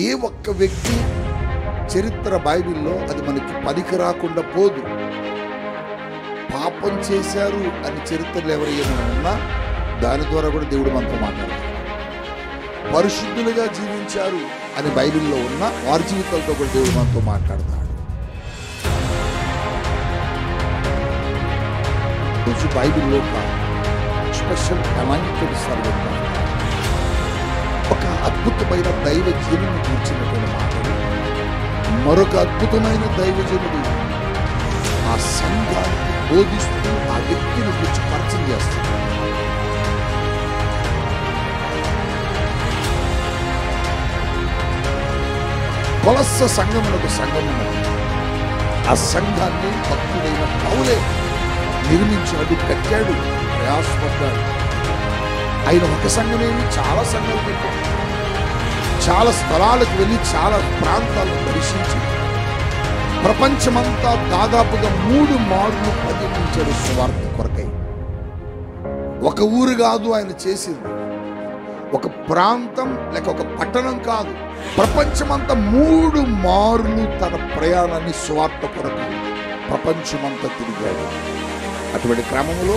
ఏ ఒక్క వ్యక్తి చరిత్ర బైబిల్లో అది మనకి పనికి రాకుండా పోదు. పాపం చేశారు అని చరిత్రలో ఎవరైనా ఉన్నా దాని ద్వారా కూడా దేవుడు మనతో మాట్లాడతాడు. పరిశుద్ధులుగా జీవించారు అని బైబిల్లో ఉన్న వారి జీవితాలతో కూడా దేవుడు మనతో మాట్లాడతాడు. బైబిల్లో ఒక స్పెషల్ అనాయింటెడ్ సర్వెంట్, ఒక అద్భుతమైన దైవజనుని కూర్చున్నటువంటి మాటలు, మరొక అద్భుతమైన దైవజనుడు ఆ సంఘానికి బోధిస్తూ ఆ వ్యక్తిని గురించి పరిచయం చేస్తున్నాడు. కొలస్స సంఘమునకు సంఘమున్నది. ఆ సంఘాన్ని భక్తుడైన పౌలే నిర్మించాడు, కట్టాడు, ప్రయాసపడ్డాడు. ఆయన ఒక సంఘమేమి చాలా సంఘాలు కట్టాడు. చాలా స్థలాలకు వెళ్ళి చాలా ప్రాంతాలను దర్శించి ప్రపంచమంతా దాదాపుగా 3 మార్లు పర్యటించాడు సువార్త కొరకై. ఒక ఊరు కాదు ఆయన చేసింది, ఒక ప్రాంతం లేక ఒక పట్టణం కాదు, ప్రపంచమంతా 3 మార్లు తన ప్రయాణాన్ని సువార్త కొరకు ప్రపంచమంతా తిరిగాడు. అటువంటి క్రమంలో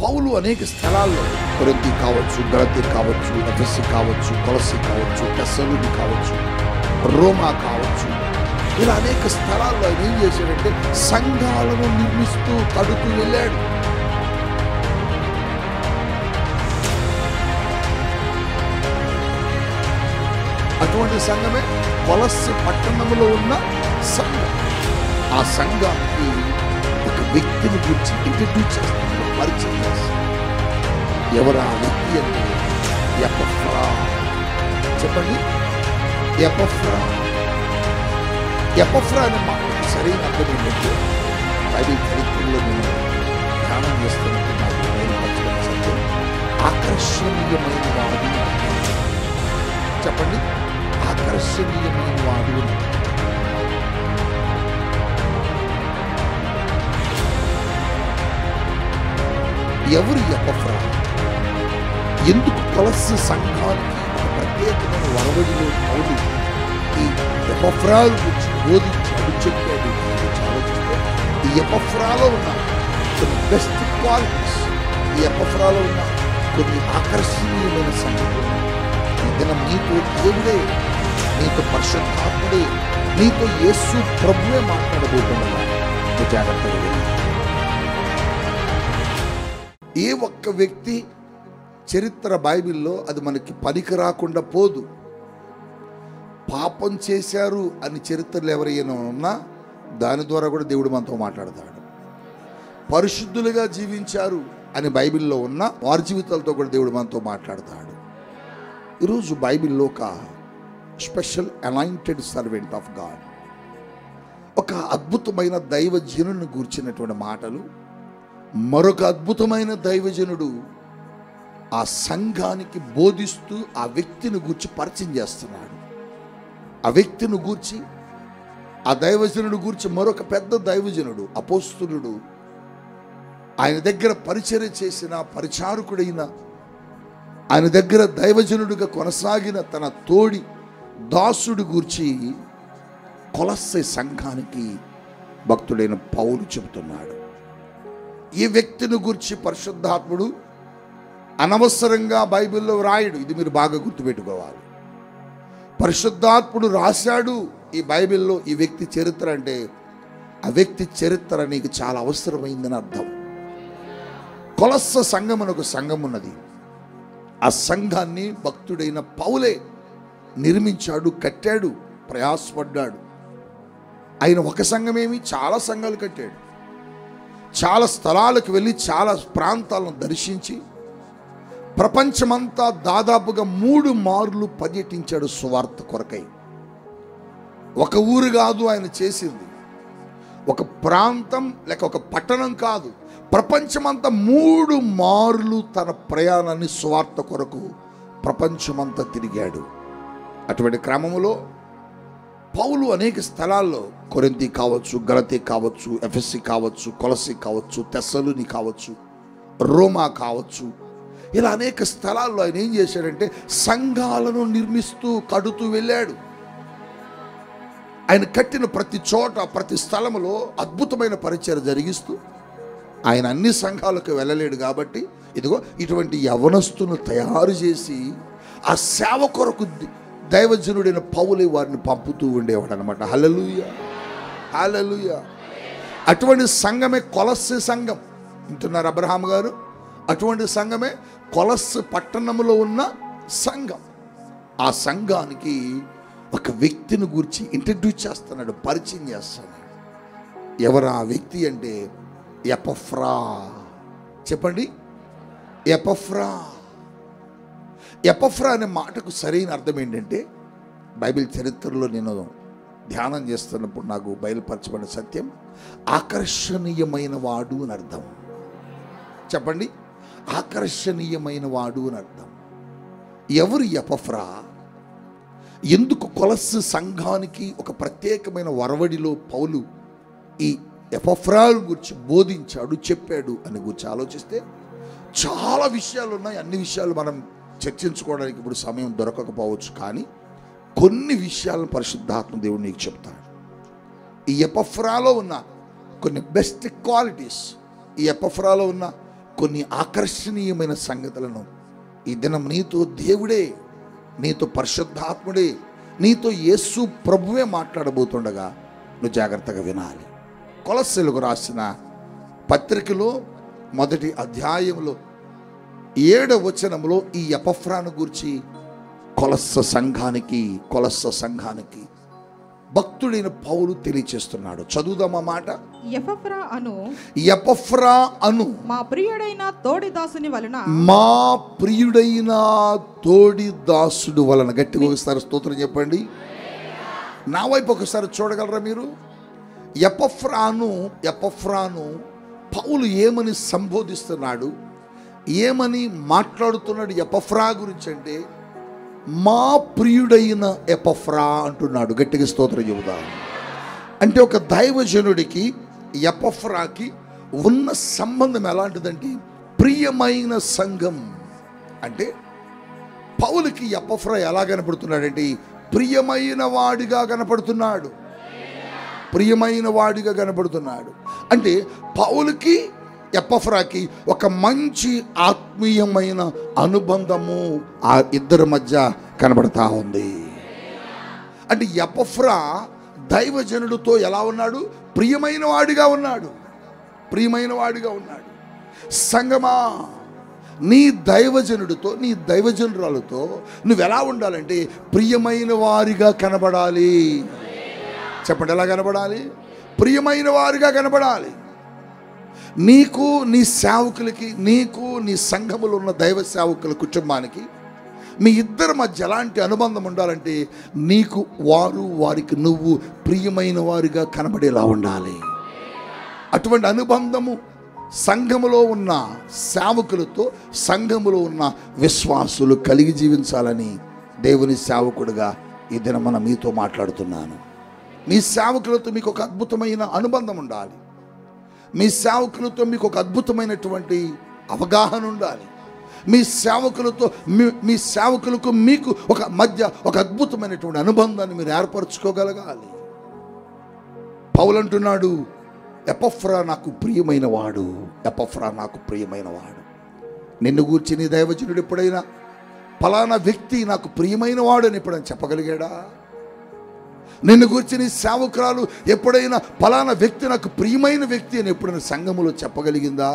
పౌలు అనేక స్థలాల్లో, కొరింథీ కావచ్చు, గలతీ కావచ్చు, ఎఫెసీ కావచ్చు, కొలసీ కావచ్చు, తెస్సలోనిక కావచ్చు, రోమా కావచ్చు, ఇలా అనేక స్థలాల్లో ఆయన ఏం చేశాడంటే సంఘాలను నిర్మిస్తూ కడుతూ వెళ్ళాడు. అటువంటి సంఘమే కొలస్సీ పట్టణంలో ఉన్న సంఘం. ఆ సంఘానికి ఒక వ్యక్తిని గురించి ఇంట్రడ్యూస్ చేస్తున్నాడు, పరిచయం చేస్తున్నాడు. ఎవరు ఆ వ్యక్తి అంటే ఎపఫ్రా. చెప్పండి, ఎపఫ్రా. ఎపఫ్రా అనే మాటకు సరైన అర్థం ఏంటంటే బైబిల్ చరిత్రలో నేను ధ్యానం చేస్తున్నట్టు నాకు బయలుపరచడం ఆకర్షణీయమైన వాడు. చెప్పండి, ఆకర్షణీయమైన వాడు. ఎవరు ఎపఫ్రా? ఎందుకు కొలస్సీ సంఘానికి ఒక ప్రత్యేకమైన వరవడిలో పౌలు ఈ ఎపఫ్రా గురించి బోధించాడు, చెప్పాడు. ఆలోచిస్తే ఈ ఎపఫ్రాలో ఉన్న కొన్ని బెస్ట్ క్వాలిటీస్, ఈ ఎపఫ్రాలో ఉన్న కొన్ని ఆకర్షణీయమైన సంగతులు ఈ దినం నీతో దేవుడే, నీతో పరిశుద్ధాత్ముడే, నీతో యేసు ప్రభువే మాట్లాడబోతున్నాడు. జాగ్రత్తగా వెళ్ళి ఏ ఒక్క వ్యక్తి చరిత్ర బైబిల్లో అది మనకి పనికి రాకుండా పోదు. పాపం చేశారు అని చరిత్రలో ఎవరైనా ఉన్నా దాని ద్వారా కూడా దేవుడు మనతో మాట్లాడతాడు. పరిశుద్ధులుగా జీవించారు అని బైబిల్లో ఉన్న వారి జీవితాలతో కూడా దేవుడు మనతో మాట్లాడతాడు. ఈరోజు బైబిల్లో ఒక special anointed servant of God, ఒక అద్భుతమైన దైవజనుని గూర్చినటువంటి మాటలు, మరొక అద్భుతమైన దైవజనుడు ఆ సంఘానికి బోధిస్తూ ఆ వ్యక్తిని గూర్చి పరిచయం చేస్తున్నాడు. ఆ వ్యక్తిని గూర్చి, ఆ దైవజనుడు గూర్చి మరొక పెద్ద దైవజనుడు, అపోస్తులుడు, ఆయన దగ్గర పరిచర్య చేసిన పరిచారకుడైన, ఆయన దగ్గర దైవజనుడిగా కొనసాగిన తన తోడి దాసుడి గూర్చి కొలస్సీ సంఘానికి భక్తుడైన పౌలు చెబుతున్నాడు. ఈ వ్యక్తిని గురించి పరిశుద్ధాత్ముడు అనవసరంగా బైబిల్లో రాయడు. ఇది మీరు బాగా గుర్తుపెట్టుకోవాలి. పరిశుద్ధాత్ముడు రాశాడు ఈ బైబిల్లో ఈ వ్యక్తి చరిత్ర అంటే ఆ వ్యక్తి చరిత్ర నీకు చాలా అవసరమైందని అర్థం. కొలస్స సంఘం అని ఒక సంఘం ఉన్నది. ఆ సంఘాన్ని భక్తుడైన పౌలే నిర్మించాడు, కట్టాడు, ప్రయాసపడ్డాడు. ఆయన ఒక సంఘమేమి చాలా సంఘాలు కట్టాడు. చాలా స్థలాలకు వెళ్ళి చాలా ప్రాంతాలను దర్శించి ప్రపంచమంతా దాదాపుగా 3 మార్లు పర్యటించాడు సువార్త కొరకై. ఒక ఊరు కాదు ఆయన చేసింది, ఒక ప్రాంతం లేక ఒక పట్టణం కాదు, ప్రపంచమంతా 3 మార్లు తన ప్రయాణాన్ని సువార్త కొరకు ప్రపంచమంతా తిరిగాడు. అటువంటి క్రమంలో పౌలు అనేక స్థలాల్లో, కొరింథీ కావచ్చు, గలతీ కావచ్చు, ఎఫెసీ కావచ్చు, కొలసీ కావచ్చు, తెస్సలోనిక కావచ్చు, రోమా కావచ్చు, ఇలా అనేక స్థలాల్లో ఆయన ఏం చేశాడంటే సంఘాలను నిర్మిస్తూ కడుతూ వెళ్ళాడు. ఆయన కట్టిన ప్రతి చోట ప్రతి స్థలంలో అద్భుతమైన పరిచయం జరిగిస్తూ ఆయన అన్ని సంఘాలకు వెళ్ళలేడు కాబట్టి ఇదిగో ఇటువంటి యవనస్తులను తయారు చేసి ఆ సేవ కొరకు దైవజనుడైన పౌలు వారిని పంపుతూ ఉండేవాడు అనమాట. హల్లెలూయా, హల్లెలూయా. అటువంటి సంఘమే కొలస్సే సంఘం. వింటున్నారు అబ్రహాం గారు? అటువంటి సంఘమే కొలస్సు పట్టణంలో ఉన్న సంఘం. ఆ సంఘానికి ఒక వ్యక్తిని గురించి ఇంట్రడ్యూస్ చేస్తున్నాడు, పరిచయం చేస్తున్నాడు. ఎవరు ఆ వ్యక్తి అంటే ఎపఫ్రా. చెప్పండి, ఎపఫ్రా. ఎపఫ్రా అనే మాటకు సరైన అర్థం ఏంటంటే, బైబిల్ చరిత్రలో నేను ధ్యానం చేస్తున్నప్పుడు నాకు బయలుపరచబడిన సత్యం, ఆకర్షణీయమైన వాడు అని అర్థం. చెప్పండి, ఆకర్షణీయమైన వాడు అని అర్థం. ఎవరు ఎపఫ్రా? ఎందుకు కొలస్సు సంఘానికి ఒక ప్రత్యేకమైన వరవడిలో పౌలు ఈ ఎపఫ్రా గురించి బోధించాడు, చెప్పాడు అని గురించి ఆలోచిస్తే చాలా విషయాలు ఉన్నాయి. అన్ని విషయాలు మనం చర్చించుకోవడానికి ఇప్పుడు సమయం దొరకకపోవచ్చు, కానీ కొన్ని విషయాలను పరిశుద్ధాత్మ దేవుడు నీకు చెప్తాడు. ఈ ఎపఫ్రాలో ఉన్న కొన్ని బెస్ట్ క్వాలిటీస్, ఈ ఎపఫ్రాలో ఉన్న కొన్ని ఆకర్షణీయమైన సంగతులను ఈ దినం నీతో దేవుడే, నీతో పరిశుద్ధాత్ముడే, నీతో యేసు ప్రభువే మాట్లాడబోతుండగా నువ్వు జాగ్రత్తగా వినాలి. కొలస్సీలకు రాసిన పత్రికలో మొదటి అధ్యాయంలో 7వ వచనంలో ఈ ఎపఫ్రాను గురించి కొలస్స సంఘానికి భక్తుడైన పౌలు తెలియచేస్తున్నాడు. చదువుదామా మాట. ఎపఫ్రా అను మా ప్రియుడైన తోడి దాసుని వలన, మా ప్రియుడైన తోడి దాసుడు వలన. గట్టిగా ఒకసారి స్తోత్రం చెప్పండి. నా వైపు ఒకసారి చూడగలరా మీరు? ఎపఫ్రాను పౌలు ఏమని సంబోధిస్తున్నాడు, ఏమని మాట్లాడుతున్నాడు ఎపఫ్రా గురించి అంటే, మా ప్రియుడైన ఎపఫ్రా అంటున్నాడు. గట్టిగా స్తోత్రం చెబుతాను. అంటే ఒక దైవజనుడికి ఎపఫ్రాకి ఉన్న సంబంధం ఎలాంటిదంటే ప్రియమైన సంఘం. అంటే పౌలుకి ఎపఫ్రా ఎలా కనపడుతున్నాడంటే ప్రియమైన వాడిగా కనపడుతున్నాడు. ప్రియమైన వాడిగా కనపడుతున్నాడు. అంటే పౌలుకి ఎపఫ్రాకి ఒక మంచి ఆత్మీయమైన అనుబంధము ఆ ఇద్దరి మధ్య కనబడతా ఉంది. అంటే ఎపఫ్రా దైవజనుడితో ఎలా ఉన్నాడు? ప్రియమైన వాడిగా ఉన్నాడు. ప్రియమైన వాడిగా ఉన్నాడు. సంగమా, నీ దైవజనుడితో, నీ దైవజనురాలతో నువ్వు ఎలా ఉండాలంటే ప్రియమైన వారిగా కనబడాలి. చెప్పండి, ఎలా కనబడాలి? ప్రియమైన వారిగా కనబడాలి. నీకు నీ సేవకులకి, నీకు నీ సంఘములో ఉన్న దైవ సేవకుల కుటుంబానికి, మీ ఇద్దరి మధ్య ఎలాంటి అనుబంధం ఉండాలంటే నీకు వారు, వారికి నువ్వు ప్రియమైన వారిగా కనబడేలా ఉండాలి. అటువంటి అనుబంధము సంఘములో ఉన్న సేవకులతో, సంఘములో ఉన్న విశ్వాసులు కలిగి జీవించాలని దేవుని సేవకుడిగా ఈ దినమున మీతో మాట్లాడుతున్నాను. మీ సేవకులతో మీకు ఒక అద్భుతమైన అనుబంధం ఉండాలి. మీ సేవకులతో మీకు ఒక అద్భుతమైనటువంటి అవగాహన ఉండాలి. మీ సేవకులకు మీకు ఒక మధ్య ఒక అద్భుతమైనటువంటి అనుబంధాన్ని మీరు ఏర్పరచుకోగలగాలి. పౌలు అంటున్నాడు, ఎపఫ్రా నాకు ప్రియమైన వాడు. ఎపఫ్రా నాకు ప్రియమైన వాడు. నిన్ను గూర్చి నీ దైవజనుడు ఎప్పుడైనా ఫలానా వ్యక్తి నాకు ప్రియమైన వాడు అని ఎప్పుడైనా చెప్పగలిగాడా? నిన్ను గురించి నీ సేవకురాలు ఎప్పుడైనా ఫలానా వ్యక్తి నాకు ప్రియమైన వ్యక్తి అని ఎప్పుడైనా సంఘములో చెప్పగలిగిందా?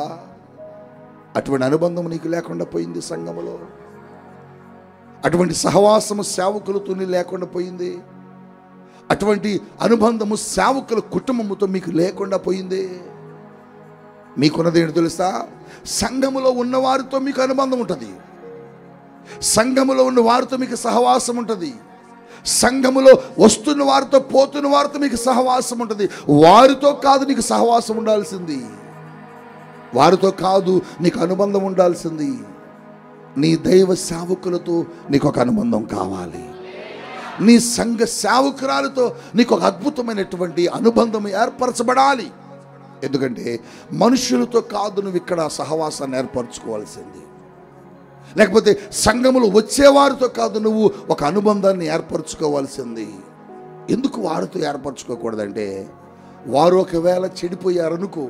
అటువంటి అనుబంధం నీకు లేకుండా పోయింది. సంఘములో అటువంటి సహవాసము సేవకులతో లేకుండా పోయింది. అటువంటి అనుబంధము సేవకుల కుటుంబముతో మీకు లేకుండా పోయింది. మీకున్నది ఏంటి తెలుసా? సంఘములో ఉన్నవారితో మీకు అనుబంధం ఉంటుంది. సంఘములో ఉన్న వారితో మీకు సహవాసం ఉంటుంది. సంఘములో వస్తున్న వారితో పోతున్న వారితో మీకు సహవాసం ఉంటుంది. వారితో కాదు నీకు సహవాసం ఉండాల్సింది, వారితో కాదు నీకు అనుబంధం ఉండాల్సింది. నీ దైవ సేవకులతో నీకు ఒక అనుబంధం కావాలి. నీ సంఘ సేవకురాలతో నీకు ఒక అద్భుతమైనటువంటి అనుబంధం ఏర్పరచబడాలి. ఎందుకంటే మనుషులతో కాదు నువ్వు ఇక్కడ సహవాసాన్ని ఏర్పరచుకోవాల్సింది. లేకపోతే సంఘములో వచ్చేవారితో కాదు, నువ్వు ఒక అనుబంధాన్ని ఏర్పరచుకోవాల్సింది. ఎందుకు వారితో ఏర్పరచుకోకూడదంటే, వారు ఒకవేళ చెడిపోయారనుకో,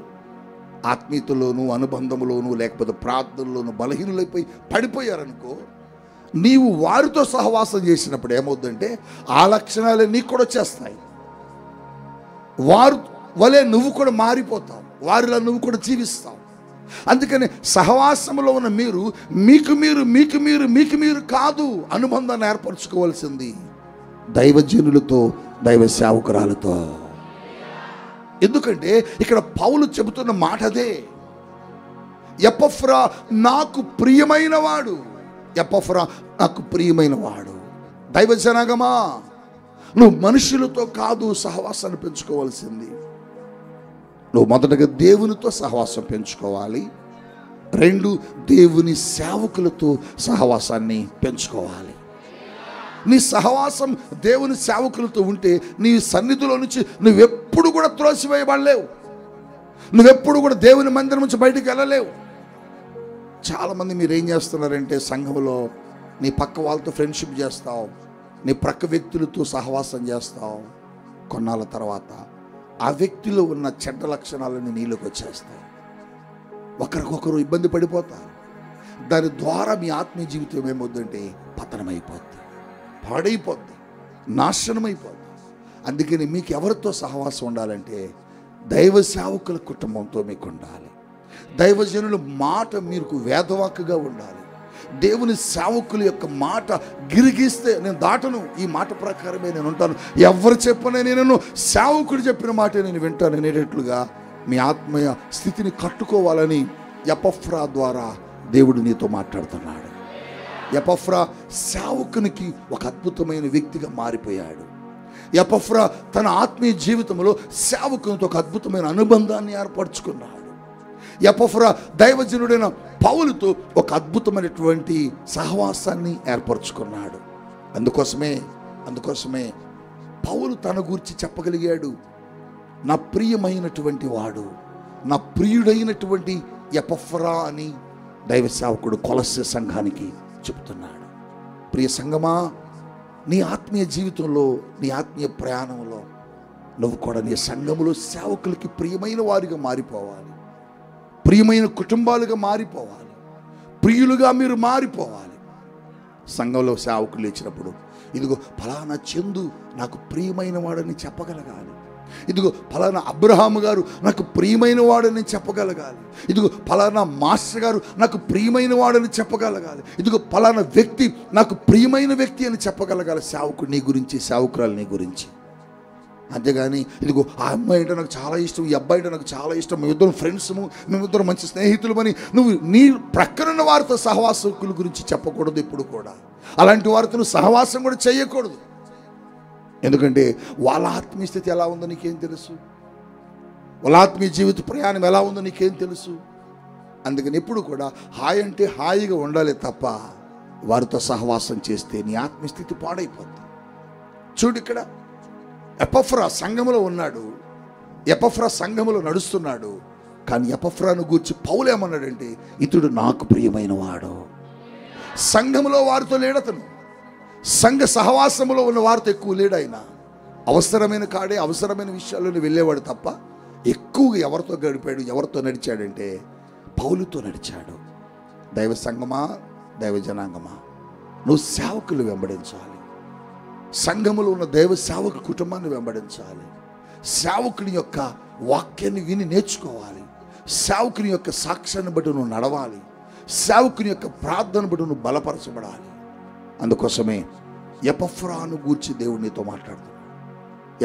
ఆత్మీయతలోను అనుబంధంలోను లేకపోతే ప్రార్థనలోను బలహీనులైపోయి పడిపోయారనుకో, నీవు వారితో సహవాసం చేసినప్పుడు ఏమవుతుందంటే ఆ లక్షణాలే నీకు కూడా వచ్చేస్తాయి. వారు వలె నువ్వు కూడా మారిపోతావు, వారిలో నువ్వు కూడా జీవిస్తావు. అందుకని సహవాసంలో ఉన్న మీరు మీకు మీరు కాదు అనుబంధాన్ని ఏర్పరచుకోవాల్సింది దైవజనులతో, దైవ సేవకురాలతో. ఎందుకంటే ఇక్కడ పౌలు చెబుతున్న మాట అదే. ఎపఫ్రా నాకు ప్రియమైన వాడు, ఎపఫ్రా నాకు ప్రియమైన వాడు. దైవ జనాంగమా, నువ్వు మనుషులతో కాదు సహవాసాన్ని పెంచుకోవాల్సింది. నువ్వు మొదటగా దేవునితో సహవాసం పెంచుకోవాలి. 2, దేవుని సేవకులతో సహవాసాన్ని పెంచుకోవాలి. నీ సహవాసం దేవుని సేవకులతో ఉంటే నీ సన్నిధిలో నుంచి నువ్వెప్పుడు కూడా త్రోసివేయబడలేవు, నువ్వెప్పుడు కూడా దేవుని మందిరం నుంచి బయటికి వెళ్ళలేవు. చాలామంది మీరు ఏం చేస్తున్నారంటే, సంఘంలో నీ పక్క వాళ్ళతో ఫ్రెండ్షిప్ చేస్తావు, నీ ప్రక్క వ్యక్తులతో సహవాసం చేస్తావు. కొన్నాళ్ళ తర్వాత ఆ వ్యక్తిలో ఉన్న చెడ్డ లక్షణాలన్నీ నీలోకి వచ్చేస్తాయి. ఒకరికొకరు ఇబ్బంది పడిపోతారు. దాని ద్వారా మీ ఆత్మీయ జీవితం ఏమవుతుందంటే పతనమైపోద్ది, పాడైపోద్ది, నాశనమైపోద్ది. అందుకని మీకు ఎవరితో సహవాసం ఉండాలంటే దైవ సేవకుల కుటుంబంతో మీకు ఉండాలి. దైవజనుల మాట మీకు వేదవాక్కుగా ఉండాలి. దేవుని సేవకుల యొక్క మాట గిరిగిస్తే నేను దాటను, ఈ మాట ప్రకారమే నేను ఉంటాను, ఎవరు చెప్పనే నేను సేవకుడు చెప్పిన మాట నేను వింటాను అనేటట్లుగా మీ ఆత్మీయ స్థితిని కట్టుకోవాలని ఎపఫ్రా ద్వారా దేవుడు నీతో మాట్లాడుతున్నాడు. ఎపఫ్రా సేవకునికి ఒక అద్భుతమైన వ్యక్తిగా మారిపోయాడు. ఎపఫ్రా తన ఆత్మీయ జీవితంలో సేవకునితో ఒక అద్భుతమైన అనుబంధాన్ని ఏర్పరచుకున్నాడు. ఎపఫ్రా దైవజనుడైన పౌలుతో ఒక అద్భుతమైనటువంటి సహవాసాన్ని ఏర్పరచుకున్నాడు. అందుకోసమే పౌలు తన గురించి చెప్పగలిగాడు, నా ప్రియమైనటువంటి వాడు, నా ప్రియుడైనటువంటి ఎపఫ్రా అని దైవ సేవకుడు కొలస్సే సంఘానికి చెప్తున్నాడు. ప్రియ సంఘమా, నీ ఆత్మీయ జీవితంలో, నీ ఆత్మీయ ప్రయాణంలో నువ్వు కూడా నీ సంఘములో సేవకులకి ప్రియమైన వారిగా మారిపోవాలి, ప్రియమైన కుటుంబాలుగా మారిపోవాలి, ప్రియులుగా మీరు మారిపోవాలి. సంఘంలో సేవకులు ఇచ్చినప్పుడు ఇదిగో ఫలానా చందు నాకు ప్రియమైన వాడని చెప్పగలగాలి, ఇదిగో ఫలానా అబ్రహాము గారు నాకు ప్రియమైన వాడని చెప్పగలగాలి, ఇదిగో ఫలానా మాస్టర్ గారు నాకు ప్రియమైన వాడని చెప్పగలగాలి, ఇదిగో ఫలానా వ్యక్తి నాకు ప్రియమైన వ్యక్తి అని చెప్పగలగాలి. సేవకుడు నీ గురించి, సేవకురాలు నీ గురించి. అంతేగాని ఇదిగో ఆ అమ్మాయి అంటే నాకు చాలా ఇష్టం, ఈ అబ్బాయి అంటే నాకు చాలా ఇష్టం, మేమిద్దరం ఫ్రెండ్స్ము, మేమిద్దరం మంచి స్నేహితులమని నువ్వు నీ ప్రక్కనున్న వారితో సహవాసకుల గురించి చెప్పకూడదు. ఎప్పుడు కూడా అలాంటి వారితో నువ్వు సహవాసం కూడా చేయకూడదు. ఎందుకంటే వాళ్ళ ఆత్మీయ స్థితి ఎలా ఉందో నీకేం తెలుసు, వాళ్ళ ఆత్మీయ జీవిత ప్రయాణం ఎలా ఉందో నీకేం తెలుసు. అందుకని ఎప్పుడు కూడా హాయ్ అంటే హాయిగా ఉండాలి తప్ప వారితో సహవాసం చేస్తే నీ ఆత్మీయ స్థితి పాడైపోతుంది. చూడు, ఇక్కడ ఎపఫ్రా సంఘములో ఉన్నాడు, ఎపఫ్రా సంఘములో నడుస్తున్నాడు. కానీ ఎపఫ్రాను గూర్చి పౌలు ఏమన్నాడంటే, ఇతడు నాకు ప్రియమైన వాడు. సంఘములో వారితో లేడతను, సంఘ సహవాసములో ఉన్న వారితో ఎక్కువ లేడు. ఆయన అవసరమైన కాడే, అవసరమైన విషయాల్లోనే వెళ్ళేవాడు తప్ప ఎక్కువగా ఎవరితో గడిపాడు, ఎవరితో నడిచాడంటే పౌలుతో నడిచాడు. దైవ సంఘమా, దైవ జనాంగమా, నువ్వు సేవకులు వెంబడించాలి. సంఘములో ఉన్న దైవ సేవక కుటుంబాన్ని వెంబడించాలి. సేవకుని యొక్క వాక్యాన్ని విని నేర్చుకోవాలి. సేవకుని యొక్క సాక్ష్యాన్ని బట్టి నువ్వు నడవాలి. సేవకుని యొక్క ప్రార్థన బట్టి నువ్వు బలపరచబడాలి. అందుకోసమే ఎపఫ్రాను గూర్చి దేవుడు నీతో మాట్లాడుతున్నాడు.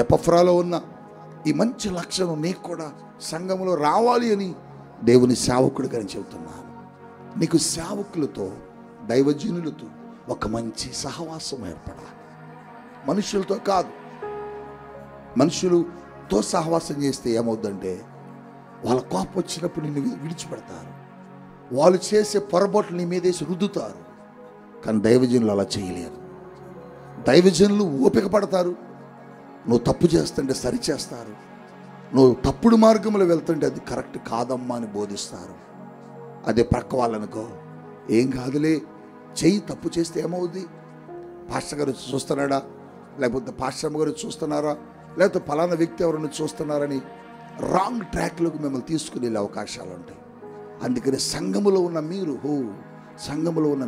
ఎపఫ్రాలో ఉన్న ఈ మంచి లక్షణం నీకు కూడా సంఘంలో రావాలి అని దేవుని సేవకుడిగా నేను చెబుతున్నాను. నీకు సేవకులతో, దైవజనులతో ఒక మంచి సహవాసం ఏర్పడాలి. మనుషులతో కాదు. మనుషులతో సహవాసం చేస్తే ఏమవుద్దంటే వాళ్ళ కోపం వచ్చినప్పుడు నిన్ను విడిచిపెడతారు, వాళ్ళు చేసే పొరపాట్లు నీ మీదేసి రుద్దుతారు. కానీ దైవజనులు అలా చేయలేరు. దైవజనులు ఓపిక పడతారు. నువ్వు తప్పు చేస్తుంటే సరిచేస్తారు, నువ్వు తప్పుడు మార్గంలో వెళ్తుంటే అది కరెక్ట్ కాదమ్మా అని బోధిస్తారు. అదే ప్రక్క వాళ్ళనుకో, ఏం కాదులే చెయ్యి తప్పు చేస్తే ఏమవుద్ది? పాస్టర్ గారు చూస్తున్నాడా, లేకపోతే పాస్టర్ అమ్మ గారు చూస్తున్నారా, లేకపోతే ఫలానా వ్యక్తి ఎవరైనా చూస్తున్నారని రాంగ్ ట్రాక్లోకి మిమ్మల్ని తీసుకుని వెళ్ళే అవకాశాలు ఉంటాయి. అందుకని సంఘములో ఉన్న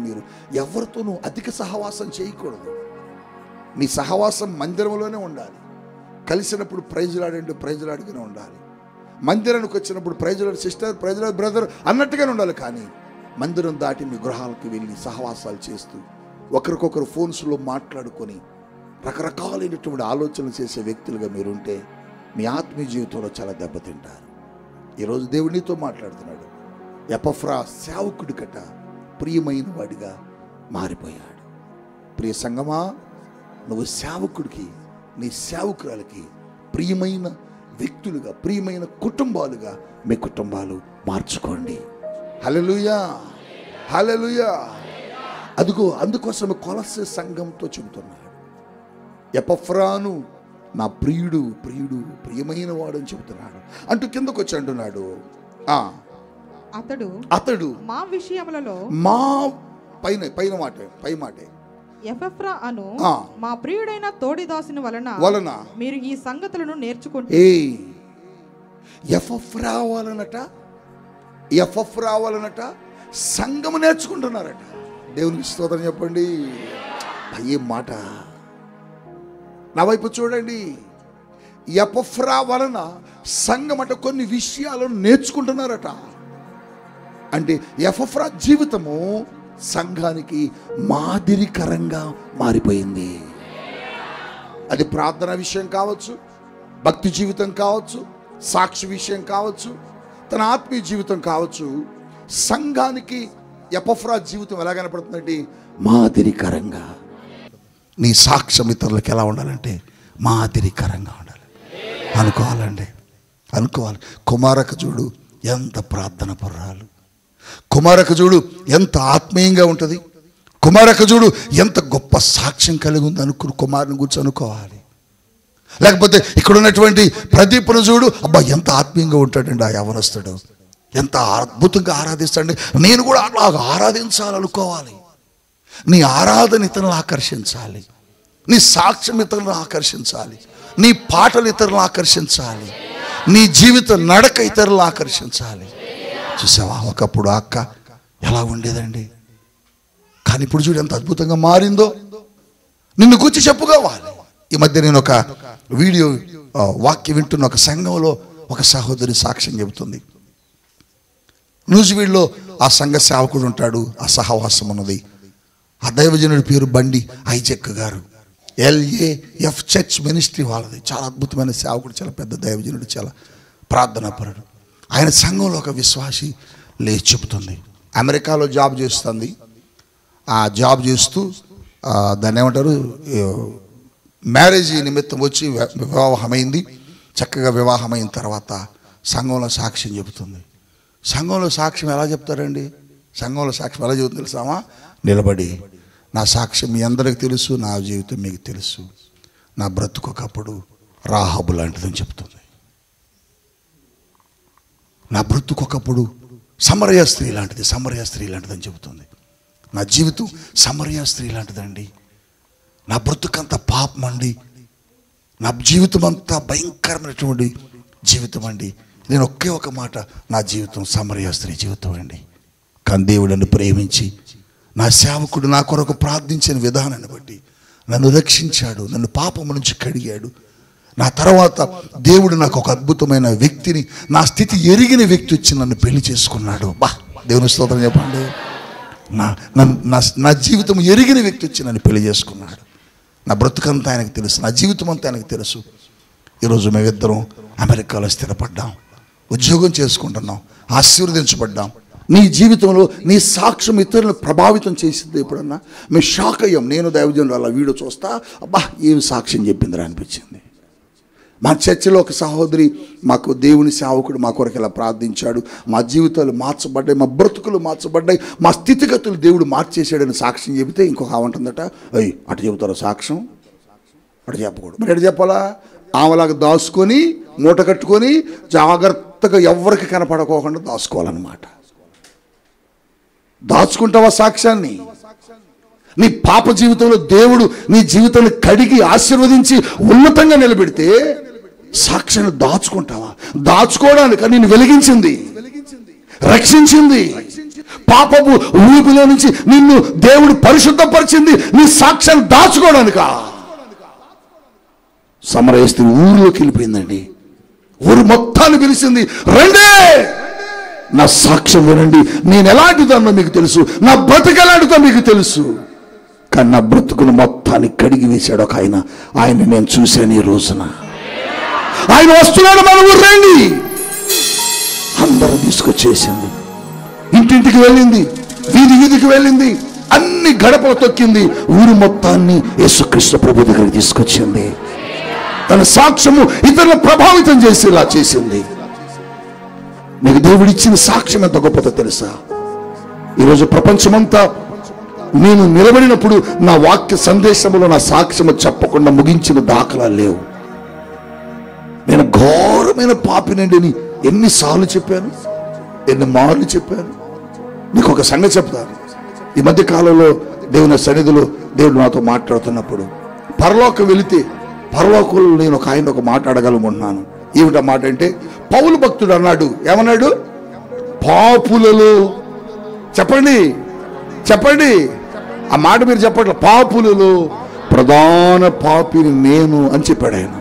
మీరు ఎవరితోనూ అధిక సహవాసం చేయకూడదు. మీ సహవాసం మందిరంలోనే ఉండాలి. కలిసినప్పుడు ప్రైజులాడుగానే ఉండాలి. మందిరానికి వచ్చినప్పుడు ప్రైజులాడు సిస్టర్, ప్రైజులాడు బ్రదర్ అన్నట్టుగానే ఉండాలి. కానీ మందిరం దాటి మీ గృహాలకు వెళ్ళి సహవాసాలు చేస్తూ ఒకరికొకరు ఫోన్స్లో మాట్లాడుకొని రకరకాలైనటువంటి ఆలోచనలు చేసే వ్యక్తులుగా మీరుంటే మీ ఆత్మీయ జీవితంలో చాలా దెబ్బతింటారు. ఈరోజు దేవుడు నీతో మాట్లాడుతున్నాడు. ఎపఫ్రా సేవకుడి కట ప్రియమైన వాడిగా మారిపోయాడు. ప్రియ సంగమా, నువ్వు సేవకుడికి, నీ సేవకురాలకి ప్రియమైన వ్యక్తులుగా, ప్రియమైన కుటుంబాలుగా మీ కుటుంబాలు మార్చుకోండి. హల్లెలూయా, హల్లెలూయా. అదిగో అందుకోసం కొలస్సే సంఘంతో చెబుతున్నాడు, ఎపఫ్రాను నా ప్రియుడు ప్రియమైన వాడు అని చెబుతున్నాడు. అంటూ కిందకు వచ్చి అంటున్నాడు, అతడు మా విషయములలో, మా పై మాటే ఎపఫ్రా అను మా ప్రియుడైన తోడిదాసుని వలన మీరు ఈ సంగతులను నేర్చుకుంటే. ఎపఫ్రా వలనట సంఘము నేర్చుకుంటున్నారట. దేవునికి స్తోత్రం చెప్పండి. ఏం మాట! నా వైపు చూడండి. ఎపఫ్రా వలన సంఘం అట కొన్ని విషయాలను నేర్చుకుంటున్నారట. అంటే ఎపఫ్రా జీవితము సంఘానికి మాదిరికరంగా మారిపోయింది. అది ప్రార్థన విషయం కావచ్చు, భక్తి జీవితం కావచ్చు, సాక్షి విషయం కావచ్చు, తన ఆత్మీయ జీవితం కావచ్చు. సంఘానికి ఎపఫ్రా జీవితం ఎలా కనపడుతుందంటే మాదిరికరంగా. నీ సాక్ష్యం ఇతరులకు ఎలా ఉండాలంటే మాదిరికరంగా ఉండాలి. అనుకోవాలి. కుమారక చూడు ఎంత ప్రార్థన పర్రాలు, కుమారక చూడు ఎంత ఆత్మీయంగా ఉంటుంది, కుమారక చూడు ఎంత గొప్ప సాక్ష్యం కలిగి ఉంది అనుకుని కుమారుని గురించి అనుకోవాలి. లేకపోతే ఇక్కడ ఉన్నటువంటి ప్రదీప్ను చూడు, అబ్బా ఎంత ఆత్మీయంగా ఉంటాడండి ఆ యవనస్తుడు, ఎంత అద్భుతంగా ఆరాధిస్తాడండి, నేను కూడా అలాగా ఆరాధించాలనుకోవాలి. నీ ఆరాధన ఇతరులను ఆకర్షించాలి, నీ సాక్ష్యం ఇతరులను ఆకర్షించాలి, నీ పాటలు ఇతరులను ఆకర్షించాలి, నీ జీవిత నడక ఇతరులను ఆకర్షించాలి. చూసావా, ఒకప్పుడు అక్క ఎలా ఉండేదండి, కానీ ఇప్పుడు చూడు ఎంత అద్భుతంగా మారిందో. నిన్ను గురించి చెప్పుకోవాలి. ఈ మధ్య నేను ఒక వీడియో వాక్యం వింటున్న ఒక సంఘంలో ఒక సహోదరి సాక్ష్యం చెబుతుంది. న్యూజివీడ్లో ఆ సంఘ సేవకుడు ఉంటాడు, ఆ సహవాసం ఉన్నది. ఆ దైవజనుడి పేరు బండి ఐజక్ గారు. LAF చర్చ్ మినిస్ట్రీ వాళ్ళది. చాలా అద్భుతమైన సేవకుడు, చాలా పెద్ద దైవజనుడు, చాలా ప్రార్థనాపరుడు. ఆయన సంఘంలో ఒక విశ్వాసి లేచి చెబుతుంది. అమెరికాలో జాబ్ చేస్తుంది. ఆ జాబ్ చేస్తూ దాన్ని ఏమంటారు, మ్యారేజ్ నిమిత్తం వచ్చి వివాహమైంది. చక్కగా వివాహమైన తర్వాత సంఘంలో సాక్ష్యం చెబుతుంది. సంఘంలో సాక్ష్యం ఎలా చెప్తారండి? సంఘంలో సాక్ష్యం ఎలా చెబుతుంది తెలుసామా? నిలబడి, నా సాక్ష్యం మీ అందరికి తెలుసు, నా జీవితం మీకు తెలుసు, నా బ్రతుకొకప్పుడు రాహాబు లాంటిదని చెప్తుంది. నా బ్రతుకొకప్పుడు సమరయ స్త్రీ లాంటిదని చెబుతుంది. నా జీవితం సమరయ స్త్రీ లాంటిదండి, నా బ్రతుకంతా పాపం అండి, నా జీవితం అంతా భయంకరమైనటువంటి జీవితం అండి. నేను ఒకే ఒక మాట, నా జీవితం సమరయ స్త్రీ జీవితం అండి. కానీ దేవుడు నన్ను ప్రేమించి, నా సేవకుడు నా కొరకు ప్రార్థించిన విధానాన్ని బట్టి నన్ను రక్షించాడు, నన్ను పాపము నుంచి కడిగాడు. నా తర్వాత దేవుడు నాకు ఒక అద్భుతమైన వ్యక్తిని, నా స్థితి ఎరిగిన వ్యక్తి వచ్చి నన్ను పెళ్లి చేసుకున్నాడు. దేవుని స్తోత్రం చెప్పండి. నా జీవితం ఎరిగిన వ్యక్తి వచ్చి నన్ను పెళ్లి చేసుకున్నాడు. నా బ్రతుకంతా ఆయనకు తెలుసు, నా జీవితం అంతా ఆయనకు తెలుసు. ఈరోజు మేమిద్దరం అమెరికాలో స్థిరపడ్డాం, ఉద్యోగం చేసుకుంటున్నాం, ఆశీర్వదించబడ్డాం. నీ జీవితంలో నీ సాక్ష్యం ఇతరులను ప్రభావితం చేసింది ఎప్పుడన్నా? మేము షాక్ అయ్యాం. నేను దైవజనుడు అలా వీడియో చూస్తా, అబ్బా ఏమి సాక్ష్యం చెప్పిందిరా అనిపించింది. మా చర్చిలో ఒక సహోదరి, మాకు దేవుని సేవకుడు మా కొరకు ఇలా ప్రార్థించాడు, మా జీవితాలు మార్చబడ్డాయి, మా బ్రతుకులు మార్చబడ్డాయి, మా స్థితిగతులు దేవుడు మార్చేసాడని సాక్ష్యం చెబితే ఇంకొక ఆమంటుందట, అయ్యి అటు చెబుతారా సాక్ష్యం? అటు చెప్పకూడదు. మరి ఎటు చెప్పాలా? ఆమెలాగా దాచుకొని మూట కట్టుకొని జాగ్రత్తగా ఎవరికి కనపడకోకుండా దాచుకోవాలన్నమాట. దాచుకుంటావా సాక్ష్యాన్ని? నీ పాప జీవితంలో దేవుడు నీ జీవితాన్ని కడిగి ఆశీర్వదించి ఉన్నతంగా నిలబెడితే సాక్ష్యాన్ని దాచుకుంటావా? దాచుకోవడానికి నిన్ను వెలిగించింది, రక్షించింది, పాపపు ఊపిలో నుంచి నిన్ను దేవుడు పరిశుద్ధపరిచింది నీ సాక్ష్యాన్ని దాచుకోవడానికా? సమరయ స్త్రీ ఊరిలోకి వెళ్ళిపోయిందండి. ఊరు మొత్తాన్ని పిలిచింది, రండి నా సాక్ష్యం వినండి, నేను ఎలాంటిదన్నో మీకు తెలుసు, నా బ్రతుకు ఎలాంటిదో మీకు తెలుసు. కానీ నా బ్రతుకును మొత్తాన్ని కడిగి వేశాడు ఒక ఆయన. ఆయన నేను చూశాను ఈ రోజున. ఆయన వస్తున్నాడు, మన ఊరు రండి. అందరూ తీసుకొచ్చేసింది, ఇంటింటికి వెళ్ళింది, వీధి వీధికి వెళ్ళింది, అన్ని గడపలు తొక్కింది, ఊరు మొత్తాన్ని యేసుక్రీస్తు ప్రభు దగ్గరికి తీసుకొచ్చింది. తన సాక్ష్యము ఇతరులను ప్రభావితం చేసేలా చేసింది. నీకు దేవుడు ఇచ్చిన సాక్ష్యం ఎంత గొప్పదో తెలుసా? ఈరోజు ప్రపంచమంతా నేను నిలబడినప్పుడు నా వాక్య సందేశంలో నా సాక్ష్యము చెప్పకుండా ముగించిన దాఖలాలు లేవు. నేను ఘోరమైన పాపినండి ఎన్నిసార్లు చెప్పాను, ఎన్ని మార్లు చెప్పాను. నీకు ఒక సంగతి చెప్తాను. ఈ మధ్య కాలంలో దేవుని సన్నిధిలో దేవుడు నాతో మాట్లాడుతున్నప్పుడు, పరలోకం వెళితే పరలోకంలో నేను ఒక ఆయన ఒక మాట అడగలనుకుంటున్నాను. ఏమిటా మాట అంటే, పౌలు భక్తుడు అన్నాడు, ఏమన్నాడు? పాపులలో, చెప్పండి చెప్పండి ఆ మాట మీరు చెప్పట్ల, పాపులలో ప్రధాన పాపిని నేను అని చెప్పాడు ఆయన.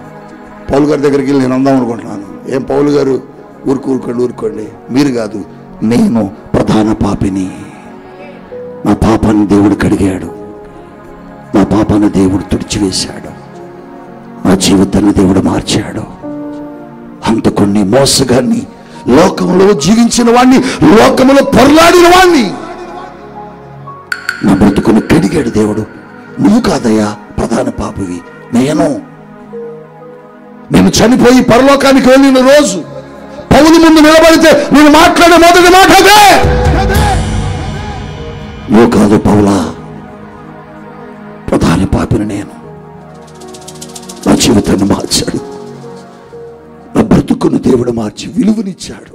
పౌలు గారి దగ్గరికి వెళ్ళి నేను అందాం అనుకుంటున్నాను. ఏం పౌలు గారు, ఊరుకోండి, మీరు కాదు, నేను ప్రధాన పాపిని. నా పాపాన్ని దేవుడు కడిగాడు, నా పాపాన్ని దేవుడు తుడిచివేశాడు, నా జీవితాన్ని దేవుడు మార్చాడు. హంతకుణ్ణి, మోసగాన్ని, లోకంలో జీవించిన వాణ్ణి, లోకంలో పొరలాడిన వాణ్ణి నా బ్రతుకుని కడిగాడు దేవుడు. నువ్వు కాదయ్యా ప్రధాన పాపివి, నేను చనిపోయి పరలోకానికి వెళ్ళిన రోజు పౌలు ముందు నిలబడితే నేను మాట్లాడే మొదటి మాట అదే, నువ్వు కాదు పౌలా, ప్రధాన పాపిని నేను. నా జీవితాన్ని మార్చాడు, నా బ్రతుకును దేవుడు మార్చి విలువనిచ్చాడు,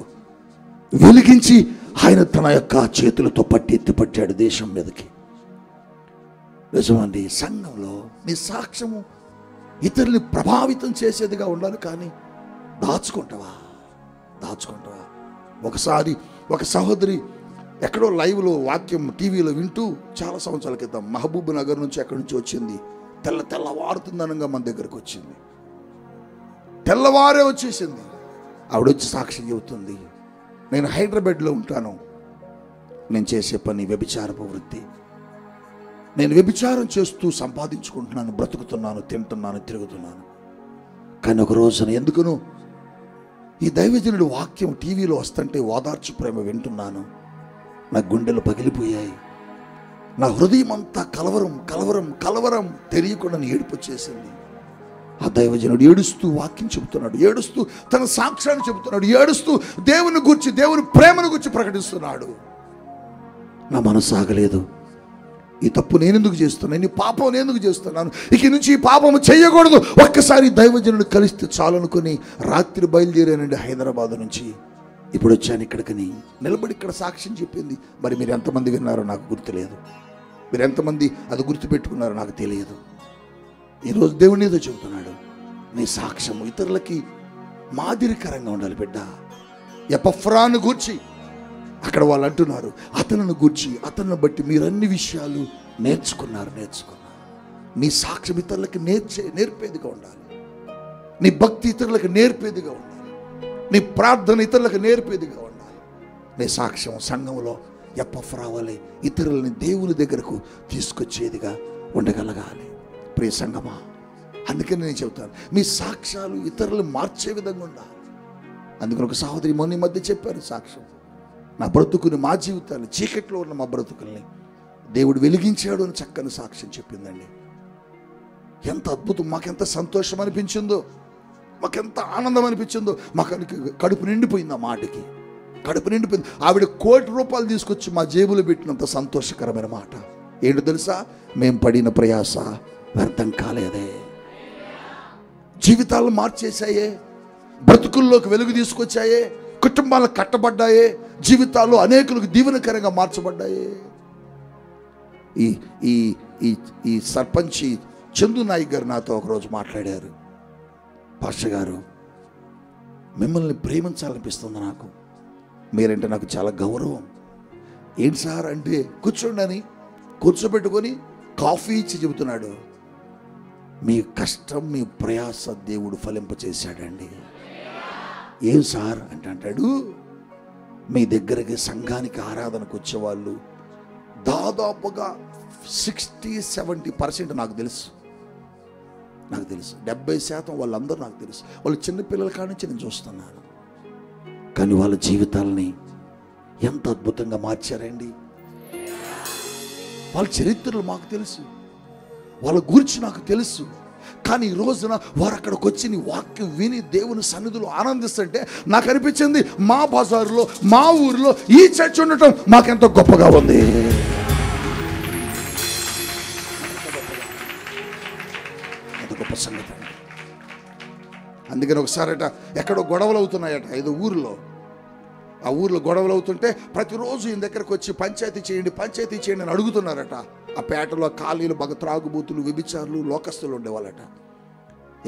వెలిగించి ఆయన తన యొక్క చేతులతో ఎత్తిపట్టాడు దేశం మీదకి. నిజమండి, సంఘంలో నీ సాక్ష్యము ఇతరుల్ని ప్రభావితం చేసేదిగా ఉండాలి, కానీ దాచుకుంటావా? ఒకసారి ఒక సహోదరి ఎక్కడో లైవ్లో వాక్యం టీవీలో వింటూ చాలా సంవత్సరాల క్రితం మహబూబ్ నగర్ నుంచి ఎక్కడి నుంచి వచ్చింది, తెల్లవారుతుందనంగా మన దగ్గరకు వచ్చింది. తెల్లవారే వచ్చేసింది. ఆవిడొచ్చి సాక్ష్యం చెబుతుంది, నేను హైదరాబాద్లో ఉంటాను, నేను చేసే పని వ్యభిచారపు వృత్తి, నేను వ్యభిచారం చేస్తూ సంపాదించుకుంటున్నాను, బ్రతుకుతున్నాను, తింటున్నాను, తిరుగుతున్నాను. కానీ ఒక రోజున ఎందుకును ఈ దైవజనుడు వాక్యం టీవీలో వస్తుంటే ఓదార్చు ప్రేమ వింటున్నాను, నా గుండెలు పగిలిపోయాయి, నా హృదయం అంతా కలవరం తెలియకుండా ఏడుపు వచ్చేసింది. ఆ దైవజనుడు ఏడుస్తూ వాక్యం చెబుతున్నాడు, ఏడుస్తూ తన సాక్ష్యాన్ని చెబుతున్నాడు, ఏడుస్తూ దేవుని గురించి, దేవుని ప్రేమను గురించి ప్రకటిస్తున్నాడు. నా మనసు ఆగలేదు. ఈ తప్పు నేను ఎందుకు చేస్తున్నాను, ఈ పాపం నేను ఎందుకు చేస్తున్నాను, ఇక నుంచి ఈ పాపము చేయకూడదు. ఒక్కసారి దైవజనుడు కలిస్తే చాలనుకుని రాత్రి బయలుదేరానండి హైదరాబాద్ నుంచి. ఇప్పుడు వచ్చాను ఇక్కడికని నిలబడి ఇక్కడ సాక్ష్యం చెప్పింది. మరి మీరు ఎంతమంది విన్నారో నాకు గుర్తులేదు, మీరు ఎంతమంది అది గుర్తుపెట్టుకున్నారో నాకు తెలియదు. ఈరోజు దేవుని ఏదో చెబుతున్నాడు, నీ సాక్ష్యము ఇతరులకి మాదిరికరంగా ఉండాలి బిడ్డ. ఎపఫ్రాను గూర్చి అక్కడ వాళ్ళు అంటున్నారు, అతను గూర్చి, అతన్ని బట్టి మీరు అన్ని విషయాలు నేర్చుకున్నారు. నీ సాక్ష్యం ఇతరులకి నేర్పేదిగా ఉండాలి, నీ భక్తి ఇతరులకు నేర్పేదిగా ఉండాలి, నీ ప్రార్థన ఇతరులకు నేర్పేదిగా ఉండాలి. నీ సాక్ష్యం సంఘంలో ఎపఫ్రా వలె ఇతరులని దేవుని దగ్గరకు తీసుకొచ్చేదిగా ఉండగలగాలి. ప్రియ సంఘమా, అందుకని నేను చెబుతాను, మీ సాక్ష్యాలు ఇతరులు మార్చే విధంగా ఉండాలి. అందుకని ఒక సహోదరి మొన్న మధ్య చెప్పారు సాక్ష్యం, నా బ్రతుకుని, మా జీవితాన్ని, చీకట్లో ఉన్న మా బ్రతుకుల్ని దేవుడు వెలిగించాడు అని చక్కని సాక్ష్యం చెప్పిందండి. ఎంత అద్భుతం, మాకెంత సంతోషం అనిపించిందో, మాకెంత ఆనందం అనిపించిందో. మాకు కడుపు నిండిపోయింది, ఆ మాటకి కడుపు నిండిపోయింది. ఆవిడ ₹1,00,00,000 తీసుకొచ్చి మా జేబులో పెట్టినంత సంతోషకరమైన మాట. ఏంటో తెలుసా, మేము పడిన ప్రయాస వ్యర్థం కాలేదే, జీవితాలను మార్చేశాయే, బ్రతుకుల్లోకి వెలుగు తీసుకొచ్చాయే, కుటుంబాలు కట్టబడ్డాయే, జీవితాల్లో అనేకులకు దీవెనకరంగా మార్చబడ్డాయే. ఈ ఈ ఈ ఈ సర్పంచి చందు నాయక్ గారు నాతో ఒకరోజు మాట్లాడారు. పాస్టర్ గారు, మిమ్మల్ని ప్రేమించాలనిపిస్తుంది నాకు, మీరంటే నాకు చాలా గౌరవం. ఏంటి సార్ అంటే, కూర్చోండి అని కూర్చోబెట్టుకొని కాఫీ ఇచ్చి చెబుతున్నాడు, మీ కష్టం మీ ప్రయాస దేవుడు ఫలింపచేశాడండి. ఏం సార్ అంటే అంటాడు, మీ దగ్గరికి సంఘానికి ఆరాధనకు వచ్చేవాళ్ళు దాదాపుగా 60-70% నాకు తెలుసు. 70% వాళ్ళందరూ నాకు తెలుసు. వాళ్ళు చిన్నపిల్లల కాడి నుంచి నేను చూస్తున్నాను. కానీ వాళ్ళ జీవితాలని ఎంత అద్భుతంగా మార్చారండి. వాళ్ళ చరిత్రలు మాకు తెలుసు, వాళ్ళ గురించి నాకు తెలుసు. కానీ ఈ రోజున వారు అక్కడికి వచ్చి నీ వాక్యం విని దేవుని సన్నిధిలో ఆనందిస్తుంటే నాకు అనిపించింది, మా బజారులో మా ఊరిలో ఈ చర్చ్ ఉండటం మాకెంతో గొప్పగా ఉంది. గొప్ప సంగతి. అందుకని ఒకసారట ఎక్కడో గొడవలు అవుతున్నాయట ఏదో ఊరిలో. ఆ ఊరిలో గొడవలు అవుతుంటే ప్రతిరోజు ఈయన దగ్గరకు వచ్చి పంచాయతీ చేయండి అని అడుగుతున్నారట. ఆ పేటలో ఖాళీలు బాగా త్రాగుబోతులు, వ్యభిచారులు, లోకస్తులు ఉండేవాళ్ళట.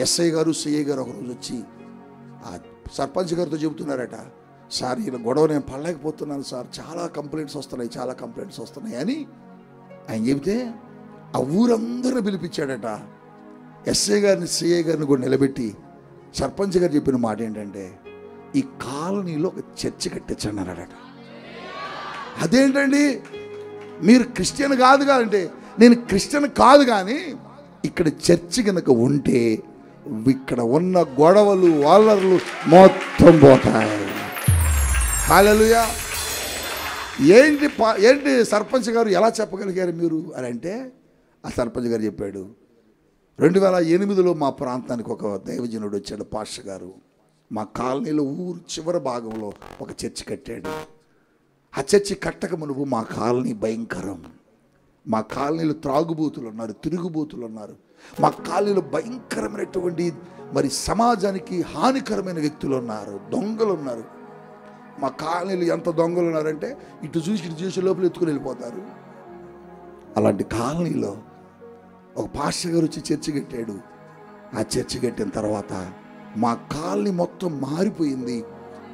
ఎస్ఐ గారు సిఐ గారు ఒకరోజు వచ్చి ఆ సర్పంచ్ గారితో చెబుతున్నారట, సార్ ఇలా గొడవ నేను పడలేకపోతున్నాను సార్, చాలా కంప్లైంట్స్ వస్తున్నాయి అని ఆయన చెబితే ఆ ఊరందరిని పిలిపించాడట. ఎస్ఐ గారిని సిఐ గారిని కూడా నిలబెట్టి సర్పంచ్ గారు చెప్పిన మాట ఏంటంటే, ఈ కాలనీలో ఒక చర్చి కట్టించండి అన్నాడట. అదేంటండి, మీరు క్రిస్టియన్ కాదు అంటే, నేను క్రిస్టియన్ కాదు కానీ ఇక్కడ చర్చి కనుక ఉంటే ఇక్కడ ఉన్న గొడవలు అల్లర్లు మొత్తం పోతాయి. హల్లెలూయా. ఏంటి సర్పంచ్ గారు ఎలా చెప్పగలిగారు మీరు అని అంటే, ఆ సర్పంచ్ గారు చెప్పాడు, 2008లో మా ప్రాంతానికి ఒక దైవజనుడు వచ్చాడు పాస్టర్ గారు. మా కాలనీలో ఊరు చివరి భాగంలో ఒక చర్చి కట్టాడు. ఆ చర్చి కట్టక మునుపు మా కాలనీ భయంకరం. మా కాలనీలో త్రాగుబోతులు ఉన్నారు, తిరుగుబోతులు ఉన్నారు. మా కాలనీలో భయంకరమైనటువంటి మరి సమాజానికి హానికరమైన వ్యక్తులు ఉన్నారు, దొంగలు ఉన్నారు. మా కాలనీలో ఎంత దొంగలు ఉన్నారంటే ఇటు చూసి లోపల ఎత్తుకుని వెళ్ళిపోతారు. అలాంటి కాలనీలో ఒక పాస్టర్ గారు వచ్చి చర్చి కట్టాడు. ఆ చర్చి కట్టిన తర్వాత మా కాలనీ మొత్తం మారిపోయింది.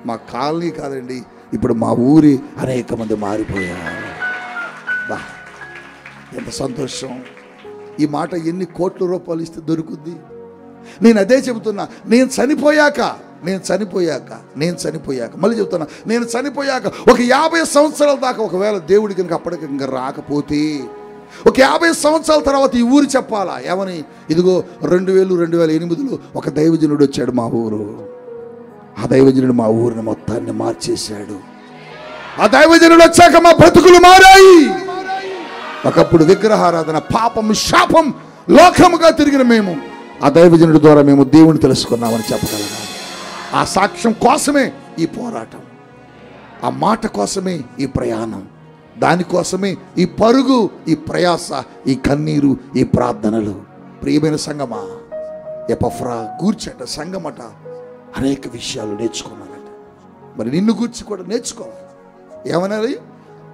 మా కాలనీ కాదండి, ఇప్పుడు మా ఊరి అనేక మంది మారిపోయారు. బా, ఎంత సంతోషం. ఈ మాట ఎన్ని కోట్ల రూపాయలు ఇస్తే దొరుకుద్ది. నేను అదే చెబుతున్నా, నేను చనిపోయాక మళ్ళీ చెబుతున్నా, నేను చనిపోయాక ఒక 50 సంవత్సరాల దాకా ఒకవేళ దేవుడి కనుక అప్పటికి ఇంకా రాకపోతే, ఒక 50 సంవత్సరాల తర్వాత ఈ ఊరు చెప్పాలా ఏమని, ఇదిగో 2008లో ఒక దైవజనుడు వచ్చాడు మా ఊరు. ఆ దైవజనుడు మా ఊరిని మొత్తాన్ని మార్చేశాడు. ఆ దైవజనుడు వచ్చాక మా బ్రతుకులు మారాయి. ఒకప్పుడు విగ్రహారాధన, పాపం, శాపం, లోకముగా తిరిగిన మేము ఆ దైవజనుడి ద్వారా మేము దేవుని తెలుసుకున్నామని చెప్పగలగాలి. ఆ సాక్ష్యం కోసమే ఈ పోరాటం, ఆ మాట కోసమే ఈ ప్రయాణం, దానికోసమే ఈ పరుగు, ఈ ప్రయాస, ఈ కన్నీరు, ఈ ప్రార్థనలు. ప్రియమైన సంగమా, ఎపఫ్రా గూర్చట సంగమట అనేక విషయాలు నేర్చుకున్నారట. మరి నిన్ను గూర్చి కూడా నేర్చుకోవాలి. ఏమన్నారు,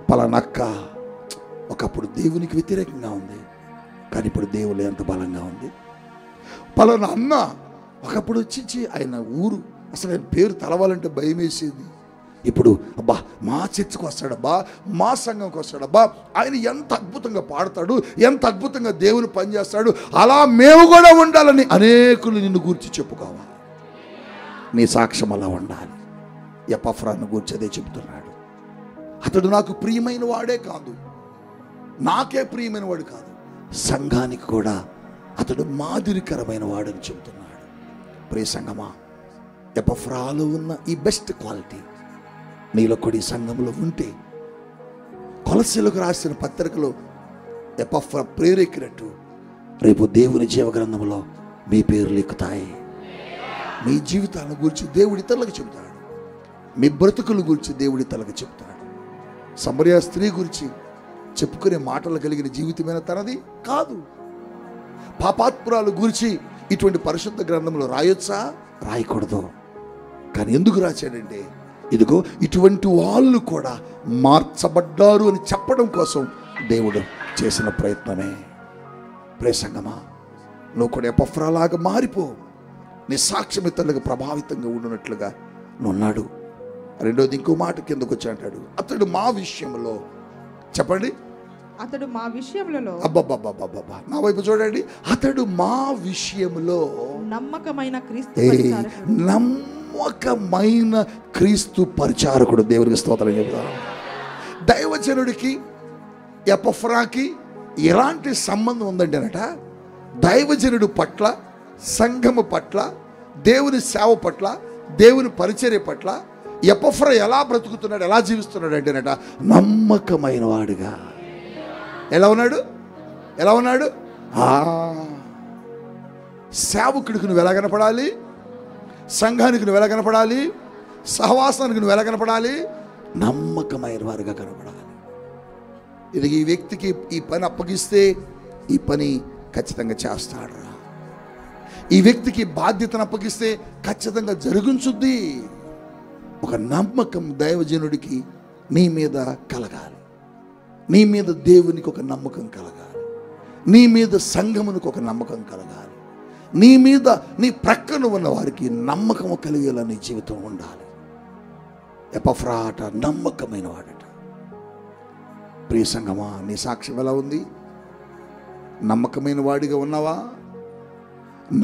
పలానక్క ఒకప్పుడు దేవునికి వ్యతిరేకంగా ఉంది, కానీ ఇప్పుడు దేవుడు ఎంత బలంగా ఉంది. పలానా అన్న ఒకప్పుడు వచ్చి ఆయన ఊరు అసలు ఆయన పేరు తలవాలంటే భయం వేసేది, ఇప్పుడు అబ్బా మా చర్చికి వస్తాడబ్బా, మా సంఘంకి వస్తాడబ్బా, ఆయన ఎంత అద్భుతంగా పాడతాడు, ఎంత అద్భుతంగా దేవుని పనిచేస్తాడు, అలా మేము కూడా ఉండాలని అనేకులు నిన్ను గూర్చి చెప్పుకోవాలి. నీ సాక్ష్యం అలా ఉండాలి. ఎపఫ్రాను గూర్చి అదే చెబుతున్నాడు. అతడు నాకు ప్రియమైన వాడే కాదు, నాకే ప్రియమైన వాడు కాదు, సంఘానికి కూడా అతడు మాదిరికరమైన వాడని చెబుతున్నాడు. ప్రియ సంఘమా, ఎపఫ్రాలో ఉన్న ఈ బెస్ట్ క్వాలిటీ నీలో కూడా ఈ సంఘంలో ఉంటే, కొలస్సీలకు రాసిన పత్రికలో ఎపఫ్రా ప్రేరేకినట్టు రేపు దేవుని జీవగ్రంథంలో మీ పేర్లు ఎక్కుతాయి. మీ జీవితాల గురించి దేవుడి ఇతరులకు చెబుతాడు, మీ బ్రతుకుల గురించి దేవుడి ఇతరులకు చెబుతాడు. సమరయ స్త్రీ గురించి చెప్పుకునే మాటలు కలిగిన జీవితమైన తనది కాదు. పాపాత్మురాలు గురించి ఇటువంటి పరిశుద్ధ గ్రంథంలో రాయొచ్చా? రాయకూడదు. కానీ ఎందుకు రాశాడంటే, ఇదిగో ఇటువంటి వాళ్ళు కూడా మార్చబడ్డారు అని చెప్పడం కోసం దేవుడు చేసిన ప్రయత్నమే. ప్రియ సంగమా, నువ్వు కూడా ఎపఫ్రాలాగా మారిపో. నీ సాక్ష్యం ఇతరులకు ప్రభావితంగా ఉండునట్లుగా నున్నాడు. రెండోది ఇంకో మాట కిందకు వచ్చి అంటాడు, అతడు మా విషయంలో, చెప్పండి, అతడు మా విషయంలో, అబ్బబ్బబ్బబ్బబ్బా, నా వైపు చూడండి, అతడు మా విషయంలో నమ్మకమైన క్రీస్తు పరిచారకుడు. నమ్మకమైన క్రీస్తు పరిచారకుడు. దేవునికి స్తోత్రం చెప్తాను. దైవజనుడికి ఎపఫ్రాకి ఎలాంటి సంబంధం ఉందంటేనట, దైవజనుడు పట్ల, సంఘము పట్ల, దేవుని సేవ పట్ల, దేవుని పరిచర్య పట్ల ఎపఫ్రా ఎలా బ్రతుకుతున్నాడు, ఎలా జీవిస్తున్నాడు అంటేనట, నమ్మకమైన వాడుగా. ఎలా ఉన్నాడు? ఎలా ఉన్నాడు? సేవకుడికి నువ్వు ఎలా కనపడాలి? సంఘానికి నువ్వు ఎలా కనపడాలి? సహవాసానికి నువ్వు ఎలా కనపడాలి? నమ్మకమైన వారుగా కనపడాలి. ఇది ఈ వ్యక్తికి ఈ పని అప్పగిస్తే ఈ పని ఖచ్చితంగా చేస్తాడు. ఈ వ్యక్తికి బాధ్యతను అప్పగిస్తే ఖచ్చితంగా జరుగుంచుద్ది. ఒక నమ్మకం దైవజనుడికి నీ మీద కలగాలి. నీ మీద దేవునికి ఒక నమ్మకం కలగాలి. నీ మీద సంఘమునికి ఒక నమ్మకం కలగాలి. నీ మీద నీ ప్రక్కన ఉన్న వారికి నమ్మకం కలిగేలా నీ జీవితం ఉండాలి. ఎపఫ్రా అట నమ్మకమైన వాడట. ప్రియ సంఘమా, నీ సాక్ష్యం ఎలా ఉంది? నమ్మకమైన వాడిగా ఉన్నావా?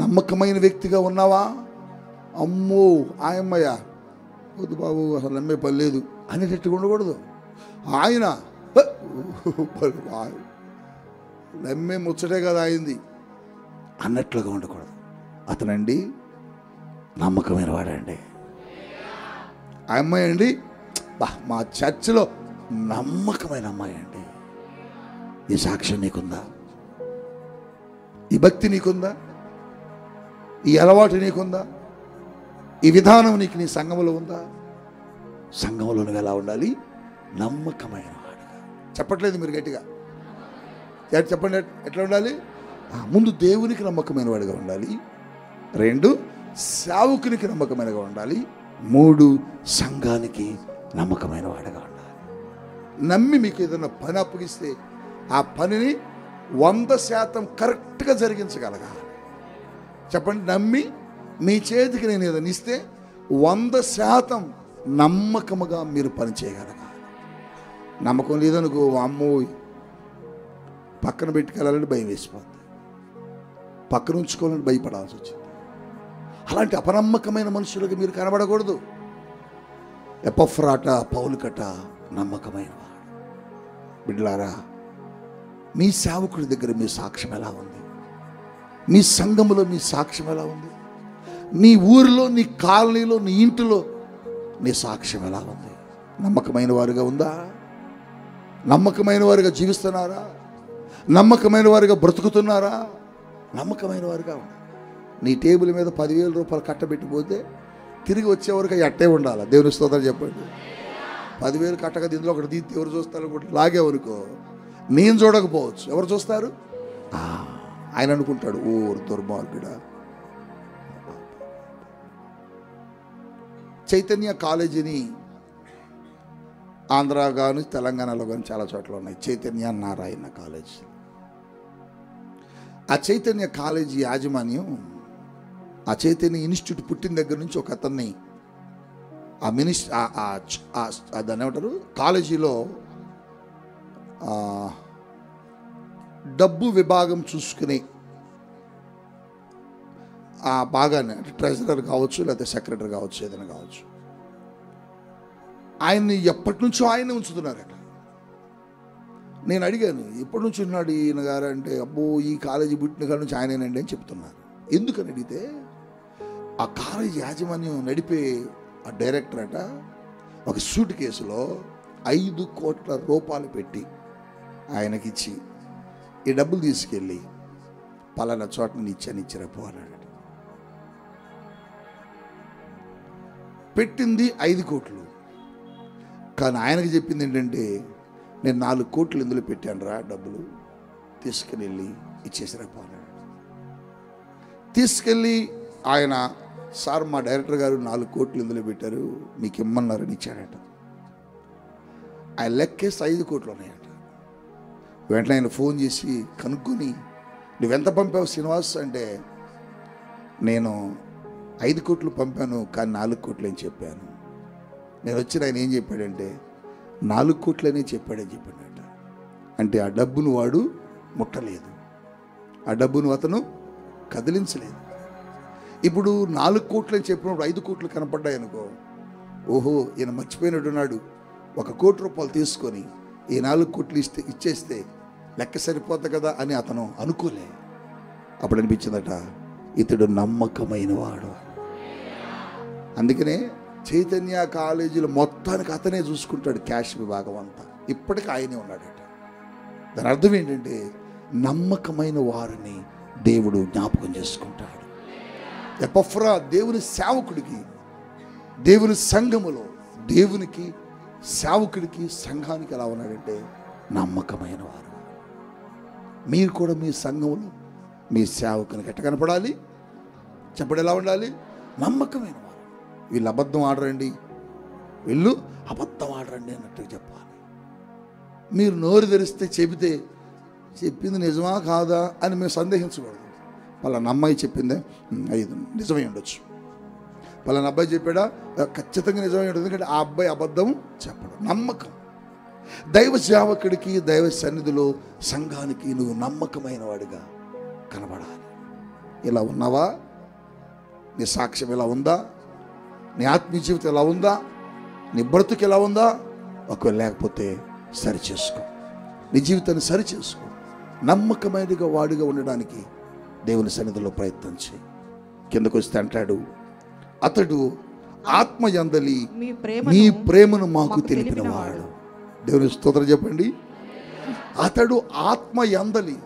నమ్మకమైన వ్యక్తిగా ఉన్నావా? అమ్మో ఆయమ్మయ్య వద్దు బాబు, అసలు నమ్మే పని లేదు అనేటట్టుగా ఉండకూడదు. ఆయన నమ్మే ముచ్చటే కదా అయింది అన్నట్లుగా ఉండకూడదు. అతనండి నమ్మకమైన వాడండి. ఆ అమ్మాయి అండి, మా చర్చిలో నమ్మకమైన అమ్మాయి అండి. ఈ సాక్ష్యం నీకుందా? ఈ భక్తి నీకుందా? ఈ అలవాటు నీకుందా? ఈ విధానం నీకు నీ సంఘంలో ఉందా? సంఘంలో నువ్వు ఎలా ఉండాలి? నమ్మకమైన వాడుగా. చెప్పట్లేదు మీరు గట్టిగా చెప్పండి. ఎట్లా ఉండాలి? ముందు దేవునికి నమ్మకమైన వాడిగా ఉండాలి. 2 సేవకునికి నమ్మకమైనగా ఉండాలి. 3 సంఘానికి నమ్మకమైన వాడిగా ఉండాలి. నమ్మి మీకు ఏదైనా పని అప్పగిస్తే ఆ పనిని 100% కరెక్ట్గా జరిగించగలగాలి. చెప్పండి, నమ్మి మీ చేతికి నేను ఏదైనా ఇస్తే 100% నమ్మకముగా మీరు పని చేయగలగాలి. నమ్మకం లేదనుకో, అమ్మో పక్కన పెట్టుకెళ్ళాలంటే భయం వేసిపోతుంది, పక్కన ఉంచుకోవాలంటే భయపడాల్సి వచ్చింది. అలాంటి అపనమ్మకమైన మనుషులకు మీరు కనబడకూడదు. ఎపఫ్రాట పౌలుకట నమ్మకమైన వాడు. బిడ్డలారా, మీ సేవకుడి దగ్గర మీ సాక్ష్యం ఎలా ఉంది? మీ సంఘములో మీ సాక్ష్యం ఎలా ఉంది? నీ ఊరిలో, నీ కాలనీలో, నీ ఇంటిలో నీ సాక్ష్యం ఎలా ఉంది? నమ్మకమైన వారుగా ఉందా? నమ్మకమైన వారుగా జీవిస్తున్నారా? నమ్మకమైన వారుగా బ్రతుకుతున్నారా? నమ్మకమైన వారుగా ఉండాలి. నీ టేబుల్ మీద 10,000 రూపాయలు కట్టబెట్టిపోతే తిరిగి వచ్చేవరకు అట్టే ఉండాలి. దేవుని స్తోత్రం చెప్పండి. 10,000 కట్టగా దీనిలో ఒకటి తీస్తే ఎవరు చూస్తారు? ఒకటి లాగేవనుకో నేను చూడకపోవచ్చు, ఎవరు చూస్తారు? ఆయన అనుకుంటాడు, ఓ దుర్మార్గుడా. చైతన్య కాలేజీని ఆంధ్ర కానీ తెలంగాణలో కానీ చాలా చోట్ల ఉన్నాయి. చైతన్య నారాయణ కాలేజ్. ఆ చైతన్య కాలేజీ యాజమాన్యం, ఆ చైతన్య ఇన్స్టిట్యూట్ పుట్టిన దగ్గర నుంచి ఒక అతన్ని దాన్ని ఏమంటారు, కాలేజీలో డబ్బు విభాగం చూసుకుని ఆ భాగాన్ని, అంటే ట్రెజరర్ కావచ్చు, లేకపోతే సెక్రటరీ కావచ్చు, ఏదైనా కావచ్చు, ఆయన్ని ఎప్పటి నుంచో ఆయన్ని ఉంచుతున్నారట. నేను అడిగాను, ఎప్పటి నుంచి ఉన్నాడు ఈయన గారు అంటే, అబ్బో ఈ కాలేజీ పుట్టిన కాడ నుంచి ఆయనేనండి అని చెప్తున్నారు. ఎందుకని అడిగితే, ఆ కాలేజీ యాజమాన్యం నడిపే ఆ డైరెక్టర్ అట ఒక సూట్ కేసులో 5 కోట్ల రూపాయలు పెట్టి ఆయనకిచ్చి, ఈ డబ్బులు తీసుకెళ్ళి పలానా చోట ఇచ్చిరపో అన్నాడు. పెట్టింది 5 కోట్లు, కానీ ఆయనకి చెప్పింది ఏంటంటే, నేను 4 కోట్లు ఇందులో పెట్టాను రా, డబ్బులు తీసుకుని వెళ్ళి ఇచ్చేసిరపో అన్నాడు. తీసుకెళ్ళి ఆయన, సార్ మా డైరెక్టర్ గారు 4 కోట్లు ఇందులో పెట్టారు, మీకు ఇమ్మన్నారని ఇచ్చాడట. ఆయన లెక్కేసి 5 కోట్లు ఉన్నాయట. వెంటనే ఆయన ఫోన్ చేసి కనుక్కొని, నువ్వెంత పంపావు శ్రీనివాస్ అంటే, నేను 5 కోట్లు పంపాను కానీ 4 కోట్లు అని చెప్పాను. నేను వచ్చిన ఆయన ఏం చెప్పాడంటే 4 కోట్లనే చెప్పాడని చెప్పాడట. అంటే ఆ డబ్బును వాడు ముట్టలేదు, ఆ డబ్బును అతను కదిలించలేదు. ఇప్పుడు 4 కోట్లు అని చెప్పినప్పుడు 5 కోట్లు కనపడ్డాయి అనుకో, ఓహో ఈయన మర్చిపోయినట్టున్నాడు, 1 కోటి రూపాయలు తీసుకొని ఈ 4 కోట్లు ఇచ్చేస్తే లెక్క సరిపోతుంది కదా అని అతను అనుకోలే. అప్పుడు అనిపించిందట, ఇతడు నమ్మకమైన వాడు. అందుకనే చైతన్య కాలేజీలో మొత్తానికి అతనే చూసుకుంటాడు, క్యాష్ విభాగం అంతా. ఇప్పటికీ ఆయనే ఉన్నాడట. దాని అర్థం ఏంటంటే నమ్మకమైన వారిని దేవుడు జ్ఞాపకం చేసుకుంటాడు. ఎపఫ్రా దేవుని సేవకుడికి, దేవుని సంఘములో దేవునికి సేవకుడికి సంఘానికి ఎలా ఉన్నాడంటే నమ్మకమైన వారు. మీరు కూడా మీ సంఘంలో మీ సేవకునికి ఎట్ట కనపడాలి చెప్పండి, ఎలా ఉండాలి? నమ్మకమైన వారు. వీళ్ళు అబద్ధం ఆడరండి, వీళ్ళు అబద్ధం ఆడరండి అన్నట్టుగా చెప్పాలి. మీరు నోరు తెరిస్తే చెబితే చెప్పింది నిజమా కాదా అని మేము సందేహించకూడదు. పలానా అమ్మాయి చెప్పిందే ఇది నిజమై ఉండొచ్చు, పలానా అబ్బాయి చెప్పాడా ఖచ్చితంగా నిజమై ఉండదు, ఎందుకంటే ఆ అబ్బాయి అబద్ధం చెప్పడం. నమ్మకం. దైవ సేవకుడికి దైవ సన్నిధిలో సంఘానికి నువ్వు నమ్మకమైన వాడిగా కనబడాలి. ఇలా ఉన్నావా? నీ సాక్ష్యం ఎలా ఉందా? నీ ఆత్మీయ జీవితం ఎలా ఉందా? నీ బ్రతుకు ఎలా ఉందా? ఒకవేళ లేకపోతే సరిచేసుకో, నీ జీవితాన్ని సరిచేసుకో. నమ్మకమైనగా వాడిగా ఉండడానికి దేవుని సన్నిధిలో ప్రయత్నం చేయి. కిందకు వస్తే అంటాడు, అతడు ఆత్మయందలి మీ ప్రేమను మాకు తెలిపినవాడు. దేవుని స్తోత్రం చెప్పండి. అతడు ఆత్మయందలి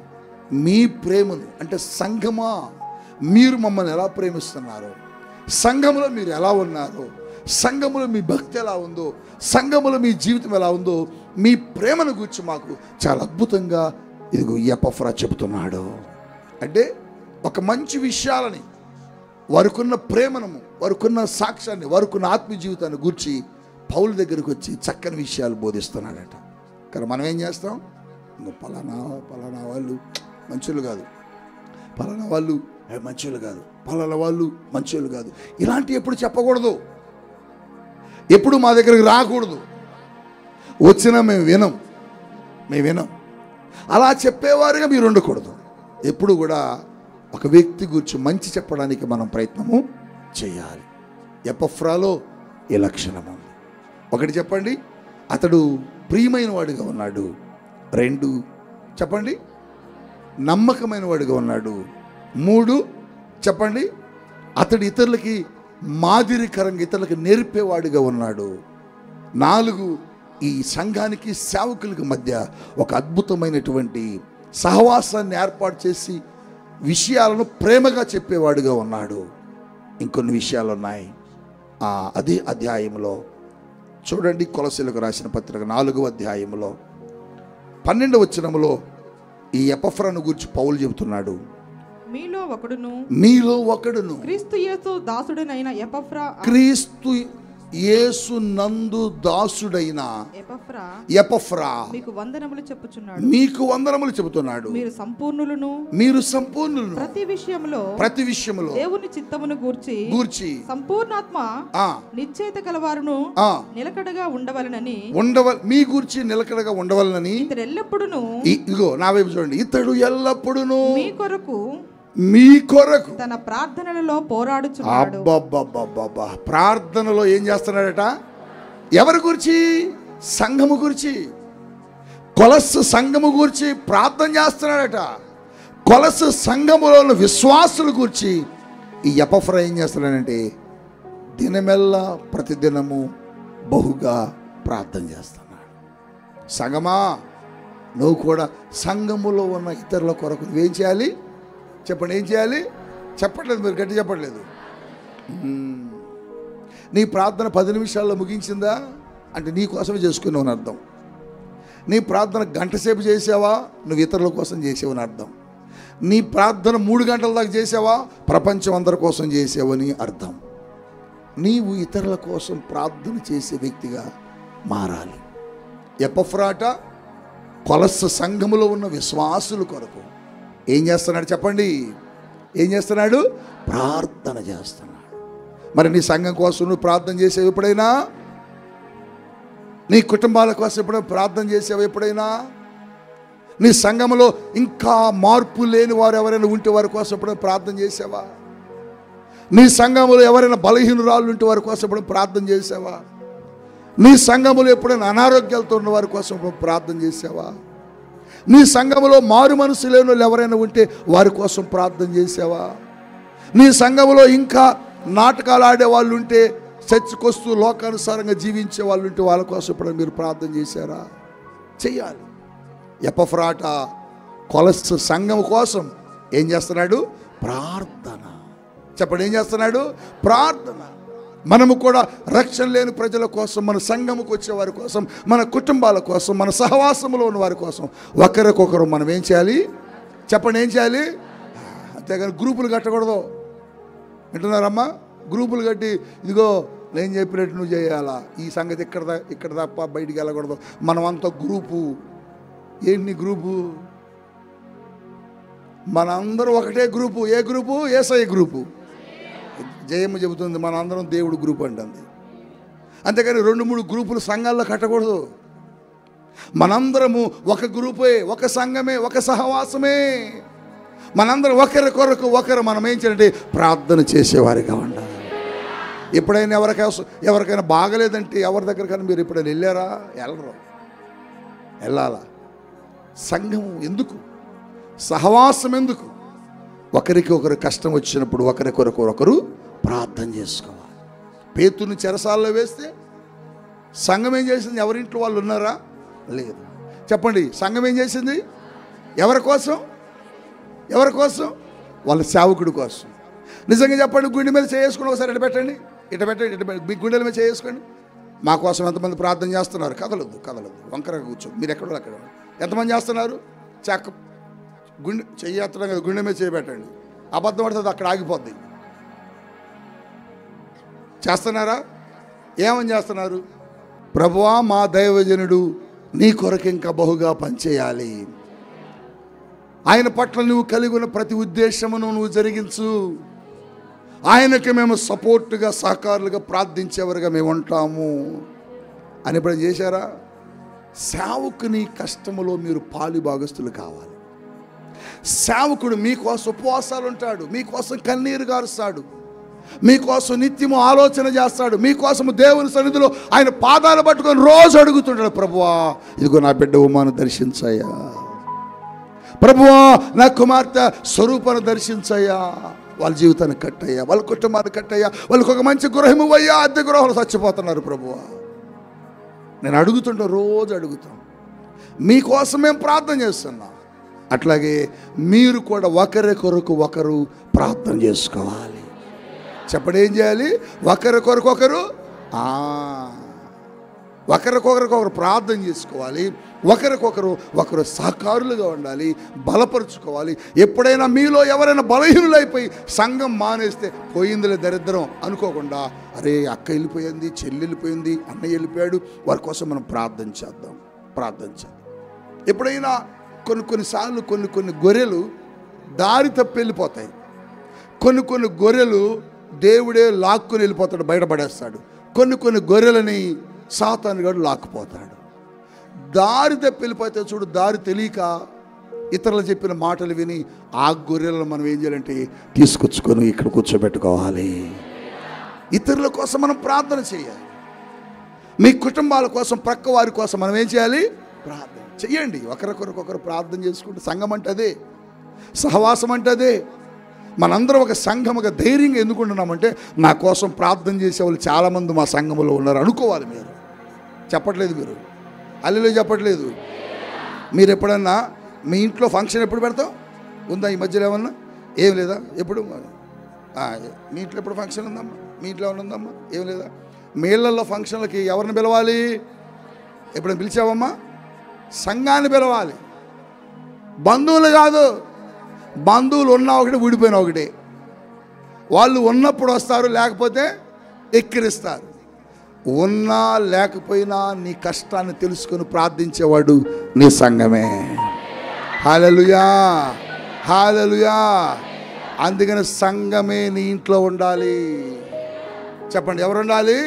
మీ ప్రేమను, అంటే సంఘమా మీరు మమ్మల్ని ఎలా ప్రేమిస్తున్నారో, సంఘములో మీరు ఎలా ఉన్నారో, సంఘములో మీ భక్తి ఎలా ఉందో, సంఘములో మీ జీవితం ఎలా ఉందో, మీ ప్రేమను గురించి మాకు చాలా అద్భుతంగా ఇదిగో ఎపఫ్రా చెబుతున్నాడు. అంటే ఒక మంచి విషయాలని, వారికున్న ప్రేమను, వారికున్న సాక్ష్యాన్ని, వారికున్న ఆత్మీయ జీవితాన్ని గురించి పౌలు దగ్గరికి వచ్చి చక్కని విషయాలు బోధిస్తున్నాడట. కానీ మనం ఏం చేస్తాం? పలానా వాళ్ళు మంచోళ్ళు కాదు, పలానా వాళ్ళు మంచోళ్ళు కాదు, పలానా వాళ్ళు మంచోళ్ళు కాదు, ఇలాంటివి ఎప్పుడు చెప్పకూడదు, ఎప్పుడు మా దగ్గరికి రాకూడదు. వచ్చినా మేము వినం. అలా చెప్పేవారుగా మీరు ఉండకూడదు. ఎప్పుడు కూడా ఒక వ్యక్తి గురించి మంచి చెప్పడానికి మనం ప్రయత్నము చేయాలి. ఎపఫ్రాలో ఈ లక్షణం ఉంది. 1 చెప్పండి, అతడు ప్రియమైన వాడిగా ఉన్నాడు. 2 చెప్పండి, నమ్మకమైన వాడిగా ఉన్నాడు. 3 చెప్పండి, అతడు ఇతరులకి మాదిరికరంగా ఇతరులకు నేర్పేవాడిగా ఉన్నాడు. 4 ఈ సంఘానికి సేవకులకి మధ్య ఒక అద్భుతమైనటువంటి సహవాసాన్ని ఏర్పాటు చేసి విషయాలను ప్రేమగా చెప్పేవాడుగా ఉన్నాడు. ఇంకొన్ని విషయాలు ఉన్నాయి అదే అధ్యాయంలో చూడండి. కొలసీలకు రాసిన పత్రిక 4వ అధ్యాయంలో 12వ వచనములో ఈ ఎపఫ్రాను గురించి పౌలు చెబుతున్నాడు. మీలో ఒకడును క్రీస్తు యేసు దాసుడైన యేసు నందు దాసుడైన ఎపఫ్రా మీకు వందనములు చెప్పుచున్నాడు. మీరు సంపూర్ణులను ప్రతి విషయములో దేవుని చిత్తమును గూర్చి సంపూర్ణాత్మ నిశ్చయిత కలవారును నిలకడగా ఉండవలనని మీ గూర్చి నిలకడగా ఉండవలనని ఎల్లప్పుడూ ఇగో నా వైపు చూడండి, ఇతడు ఎల్లప్పుడూ మీ కొరకు తన ప్రార్థనలలో పోరాడుచున్నాడు. ప్రార్థనలో ఏం చేస్తున్నాడట? ఎవరి గురించి? సంఘము గురించి, కొలస్సు సంఘము గురించి ప్రార్థన చేస్తున్నాడట. కొలస్సు సంఘములో విశ్వాసుల గురించి ఈ ఎపఫ్రా ఏం చేస్తున్నాడంటే దినమెల్లా ప్రతిదినము బహుగా ప్రార్థన చేస్తున్నాడు. సంఘమా, నువ్వు కూడా సంఘములో ఉన్న ఇతరుల కొరకు నువ్వేం చేయాలి? చెప్పండి, ఏం చేయాలి? చెప్పట్లేదు, మీరు గట్టి చెప్పట్లేదు. నీ ప్రార్థన 10 నిమిషాల్లో ముగించిందా అంటే నీ కోసమే చేసుకున్నావు అని అర్థం. నీ ప్రార్థన గంట సేపు చేసావా, నువ్వు ఇతరుల కోసం చేసావని అర్థం. నీ ప్రార్థన 3 గంటల దాకా చేసావా, ప్రపంచం అందరి కోసం చేసావని అర్థం. నీవు ఇతరుల కోసం ప్రార్థన చేసే వ్యక్తిగా మారాలి. ఎపఫ్రాట కొలస్స సంఘములో ఉన్న విశ్వాసుల కొరకు ఏం చేస్తున్నాడు చెప్పండి? ఏం చేస్తున్నాడు? ప్రార్థన చేస్తున్నాడు. మరి నీ సంఘం కోసం నువ్వు ప్రార్థన చేసేవి ఎప్పుడైనా? నీ కుటుంబాల కోసం ఎప్పుడైనా ప్రార్థన చేసేవి ఎప్పుడైనా? నీ సంఘంలో ఇంకా మార్పు లేని వారు ఎవరైనా ఉంటే వారి కోసం ఎప్పుడైనా ప్రార్థన చేసావా? నీ సంఘంలో ఎవరైనా బలహీనురాళ్ళు ఉంటే వారి కోసం ఎప్పుడైనా ప్రార్థన చేసావా? నీ సంఘములో ఎప్పుడైనా అనారోగ్యాలతో ఉన్న వారి కోసం ప్రార్థన చేసావా? నీ సంఘములో మారు మనసు లేని వాళ్ళు ఎవరైనా ఉంటే వారి కోసం ప్రార్థన చేసావా? నీ సంఘములో ఇంకా నాటకాలు ఆడే వాళ్ళు ఉంటే, చర్చికి వస్తూ లోకానుసారంగా జీవించే వాళ్ళు ఉంటే వాళ్ళ కోసం ఎప్పుడైనా మీరు ప్రార్థన చేశారా? చెయ్యాలి. ఎపఫ్రాట కొలస్స సంఘం కోసం ఏం చేస్తున్నాడు? ప్రార్థన. చెప్పండి, ఏం చేస్తున్నాడు? ప్రార్థన. మనము కూడా రక్షణ లేని ప్రజల కోసం, మన సంఘముకు వచ్చే వారి కోసం, మన కుటుంబాల కోసం, మన సహవాసంలో ఉన్న వారి కోసం ఒకరికొకరు మనం ఏం చేయాలి? చెప్పండి, ఏం చేయాలి? అంతేగాని గ్రూపులు కట్టకూడదు. వింటున్నారమ్మా? గ్రూపులు కట్టి ఇదిగో నేను చెప్పినట్టు నువ్వు చేయాలా, ఈ సంగతి ఇక్కడ తప్ప బయటికి వెళ్ళకూడదు. మనమంతా గ్రూపు. ఏంటి గ్రూపు? మనందరం ఒకటే గ్రూపు. ఏ గ్రూపు? యేసయ్య గ్రూపు. జయమ్మ చెబుతుంది మనందరం దేవుడు గ్రూప్ అంటుంది. అంతేకాని 2-3 గ్రూపులు సంఘాల్లో కట్టకూడదు. మనందరము ఒక గ్రూపే, ఒక సంఘమే, ఒక సహవాసమే. మనందరం ఒకరి కొరకు ఒకరు మనం ఏం చేయాలంటే ప్రార్థన చేసేవారిగా ఉండాలి. ఎప్పుడైనా ఎవరికైనా బాగలేదంటే ఎవరి దగ్గరకైనా మీరు ఎప్పుడైనా వెళ్ళారా? వెళ్ళరు. వెళ్ళాలా? సంఘము ఎందుకు? సహవాసం ఎందుకు? ఒకరికి ఒకరు కష్టం వచ్చినప్పుడు ఒకరికొరకు ఒకరు ప్రార్థన చేసుకోవాలి. పేతురుని చెరసాలలో వేస్తే సంఘం ఏం చేసింది? ఎవరింట్లో వాళ్ళు ఉన్నారా? లేదు. చెప్పండి, సంఘం ఏం చేసింది? ఎవరి కోసం? ఎవరి కోసం? వాళ్ళ సేవకుడి కోసం. నిజంగా చెప్పండి, గుండె మీద చేసుకుని ఒకసారి ఇటు పెట్టండి, ఇటు పెట్టండి, ఇటు పెట్టండి. మీ గుండెల మీద చేసుకోండి. మా కోసం ఎంతమంది ప్రార్థన చేస్తున్నారు? కదలొద్దు, వంకరగా కూర్చో. మీరు ఎక్కడో అక్కడ ఎంతమంది చేస్తున్నారు? గుండె చెయ్యత్తడం కదా, గుండె మీద చేయబెట్టండి. అబద్ధం పడుతుంది, అక్కడ ఆగిపోద్ది. చేస్తున్నారా? ఏమని చేస్తున్నారు? ప్రభువా, మా దైవజనుడు నీ కొరకు ఇంకా బహుగా పనిచేయాలి. ఆయన పట్ల నువ్వు కలిగి ఉన్న ప్రతి ఉద్దేశమును నువ్వు జరిగించు. ఆయనకి మేము సపోర్టుగా, సహకారులుగా ప్రార్థించేవారుగా మేము ఉంటాము అని ఇప్పుడు చేశారా? సేవకుని కష్టములో మీరు పాలి భాగస్తులు కావాలి. సేవకుడు మీకోసం ఉపవాసాలు ఉంటాడు, మీకోసం కన్నీరు గారుస్తాడు, మీకోసం నిత్యము ఆలోచన చేస్తాడు, మీకోసం దేవుని సన్నిధిలో ఆయన పాదాలు పట్టుకొని రోజు అడుగుతుంటాడు, ప్రభువా ఇదిగో నా బిడ్డ ఉమాను దర్శించయ్యా, ప్రభువా నా కుమార్తె స్వరూపాన్ని దర్శించయ్యా, వాళ్ళ జీవితాన్ని కట్టయ్యా, వాళ్ళ కుటుంబాన్ని కట్టయ్యా, వాళ్ళకి ఒక మంచి గృహం ఇవ్వయ్యా, అద్దె గృహాలు చచ్చిపోతున్నారు ప్రభువా. నేను అడుగుతుంటా, రోజు అడుగుతాం. మీకోసం మేము ప్రార్థన చేస్తున్నాం. అట్లాగే మీరు కూడా ఒకరి కొరకు ఒకరు ప్రార్థన చేసుకోవాలి. చెప్పండి, ఏం చేయాలి? ఒకరి కొరకు ఒకరు ఒకరికొకరు ప్రార్థన చేసుకోవాలి. ఒకరు సహకారులుగా ఉండాలి, బలపరుచుకోవాలి. ఎప్పుడైనా మీలో ఎవరైనా బలహీనులైపోయి సంఘం మానేస్తే పోయిందిలే దరిద్రం అనుకోకుండా, అరే అక్క వెళ్ళిపోయింది, చెల్లి వెళ్ళిపోయింది, అన్నయ్య వెళ్ళిపోయాడు, వారి కోసం మనం ప్రార్థన చేద్దాం. ఎప్పుడైనా కొన్నిసార్లు కొన్ని గొర్రెలు దారి తప్పి వెళ్ళిపోతాయి. కొన్ని గొర్రెలు దేవుడే లాక్కుని వెళ్ళిపోతాడు, బయటపడేస్తాడు. కొన్ని గొర్రెలని సాతానుగాడు లాక్కుపోతాడు. దారి తప్పి వెళ్ళిపోతే చూడు, దారి తెలియక ఇతరులు చెప్పిన మాటలు విని ఆ గొర్రెలను మనం ఏం చేయాలంటే తీసుకొచ్చుకొని ఇక్కడ కూర్చోబెట్టుకోవాలి. ఇతరుల కోసం మనం ప్రార్థన చేయాలి. మీ కుటుంబాల కోసం, ప్రక్క వారి కోసం మనం ఏం చేయాలి? ప్రార్థన చెయ్యండి. ఒకరికొకరు ప్రార్థన చేసుకుంటే సంఘం అంటే అదే, సహవాసం అంటే అదే. మనందరం ఒక సంఘముగా ధైర్యంగా ఎందుకు ఉంటున్నామంటే నా కోసం ప్రార్థన చేసేవాళ్ళు చాలామంది మా సంఘంలో ఉన్నారు అనుకోవాలి. మీరు చెప్పట్లేదు, మీరు అల్లెలు చెప్పట్లేదు. మీరు ఎప్పుడన్నా మీ ఇంట్లో ఫంక్షన్ ఎప్పుడు పెడతాం? ఉందా ఈ మధ్యలో ఏమన్నా? ఏం లేదా? ఎప్పుడు మీ ఇంట్లో ఎప్పుడు ఫంక్షన్ ఉందమ్మా? మీ ఇంట్లో ఏమైనా ఉందమ్మా? ఏం లేదా? మీ ఇళ్ళల్లో ఫంక్షన్లకి ఎవరిని పిలవాలి? ఎప్పుడైనా పిలిచావమ్మా? సంఘాన్ని పిలవాలి, బంధువులు కాదు. బంధువులు ఉన్నా ఒకటి, ఊడిపోయినా ఒకటి. వాళ్ళు ఉన్నప్పుడు వస్తారు, లేకపోతే ఎక్కిరిస్తారు. ఉన్నా లేకపోయినా నీ కష్టాన్ని తెలుసుకొని ప్రార్థించేవాడు నీ సంఘమే. హల్లెలూయా, హల్లెలూయా. అందుకని సంఘమే నీ ఇంట్లో ఉండాలి. చెప్పండి, ఎవరు ఉండాలి?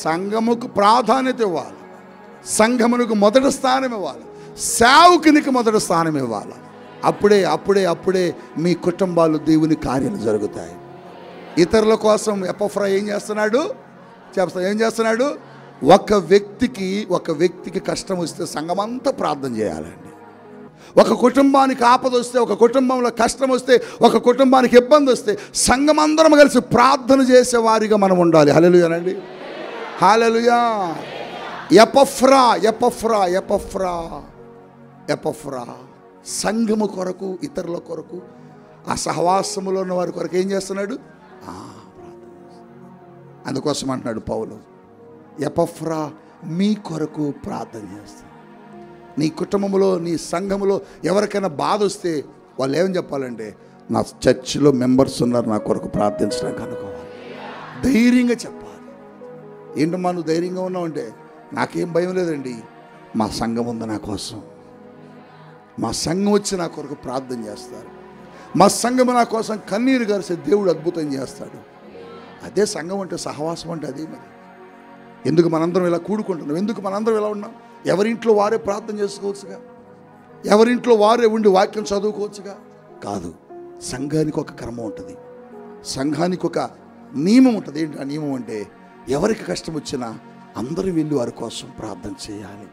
సంఘముకు ప్రాధాన్యత ఇవ్వాలి, సంఘమునకు మొదటి స్థానం ఇవ్వాలి, సేవకునికి మొదటి స్థానం ఇవ్వాలి. అప్పుడే అప్పుడే అప్పుడే మీ కుటుంబాలు దేవుని కార్యాలు జరుగుతాయి. ఇతరుల కోసం ఎపఫ్రా ఏం చేస్తున్నాడు? ఏం చేస్తున్నాడు? ఒక వ్యక్తికి కష్టం వస్తే సంఘమంతా ప్రార్థన చేయాలండి. ఒక కుటుంబానికి ఆపద వస్తే, ఒక కుటుంబంలో కష్టం వస్తే, ఒక కుటుంబానికి ఇబ్బంది వస్తే సంఘమందరం కలిసి ప్రార్థన చేసే వారిగా మనం ఉండాలి. హల్లెలూయానండి, హల్లెలూయా. ఎపఫ్రా ఎపఫ్రా ఎపఫ్రా ఎపఫ్రా సంఘము కొరకు, ఇతరుల కొరకు, ఆ సహవాసములో ఉన్న వారి కొరకు ఏం చేస్తున్నాడు? అందుకోసం అంటున్నాడు పౌలు, ఎపఫ్రా మీ కొరకు ప్రార్థన చేస్తాను. నీ కుటుంబంలో, నీ సంఘములో ఎవరికైనా బాధ వస్తే వాళ్ళు ఏమని చెప్పాలంటే, నా చర్చిలో మెంబర్స్ ఉన్నారు, నా కొరకు ప్రార్థించడానికి అనుకోవాలి. ధైర్యంగా చెప్పాలి. ఏంటమ్మా నువ్వు ధైర్యంగా ఉన్నావు అంటే, నాకేం భయం లేదండి, మా సంఘం ఉంది నా కోసం, మా సంఘం వచ్చి నా కొరకు ప్రార్థన చేస్తారు, మా సంఘం నా కోసం కన్నీరు గారిసే దేవుడు అద్భుతం చేస్తాడు. అదే సంఘం అంటే, సహవాసం అంటే అదే. మరి ఎందుకు మనందరం ఇలా కూడుకుంటున్నాం? ఎందుకు మనందరం ఇలా ఉన్నాం? ఎవరింట్లో వారే ప్రార్థన చేసుకోవచ్చుగా, ఎవరింట్లో వారే ఉండి వాక్యం చదువుకోవచ్చుగా. కాదు, సంఘానికి ఒక కర్మ ఉంటుంది, సంఘానికి ఒక నియమం ఉంటుంది. ఏంటి ఆ నియమం అంటే, ఎవరికి కష్టం వచ్చినా అందరూ వెళ్ళి వారి కోసం ప్రార్థన చేయాలి.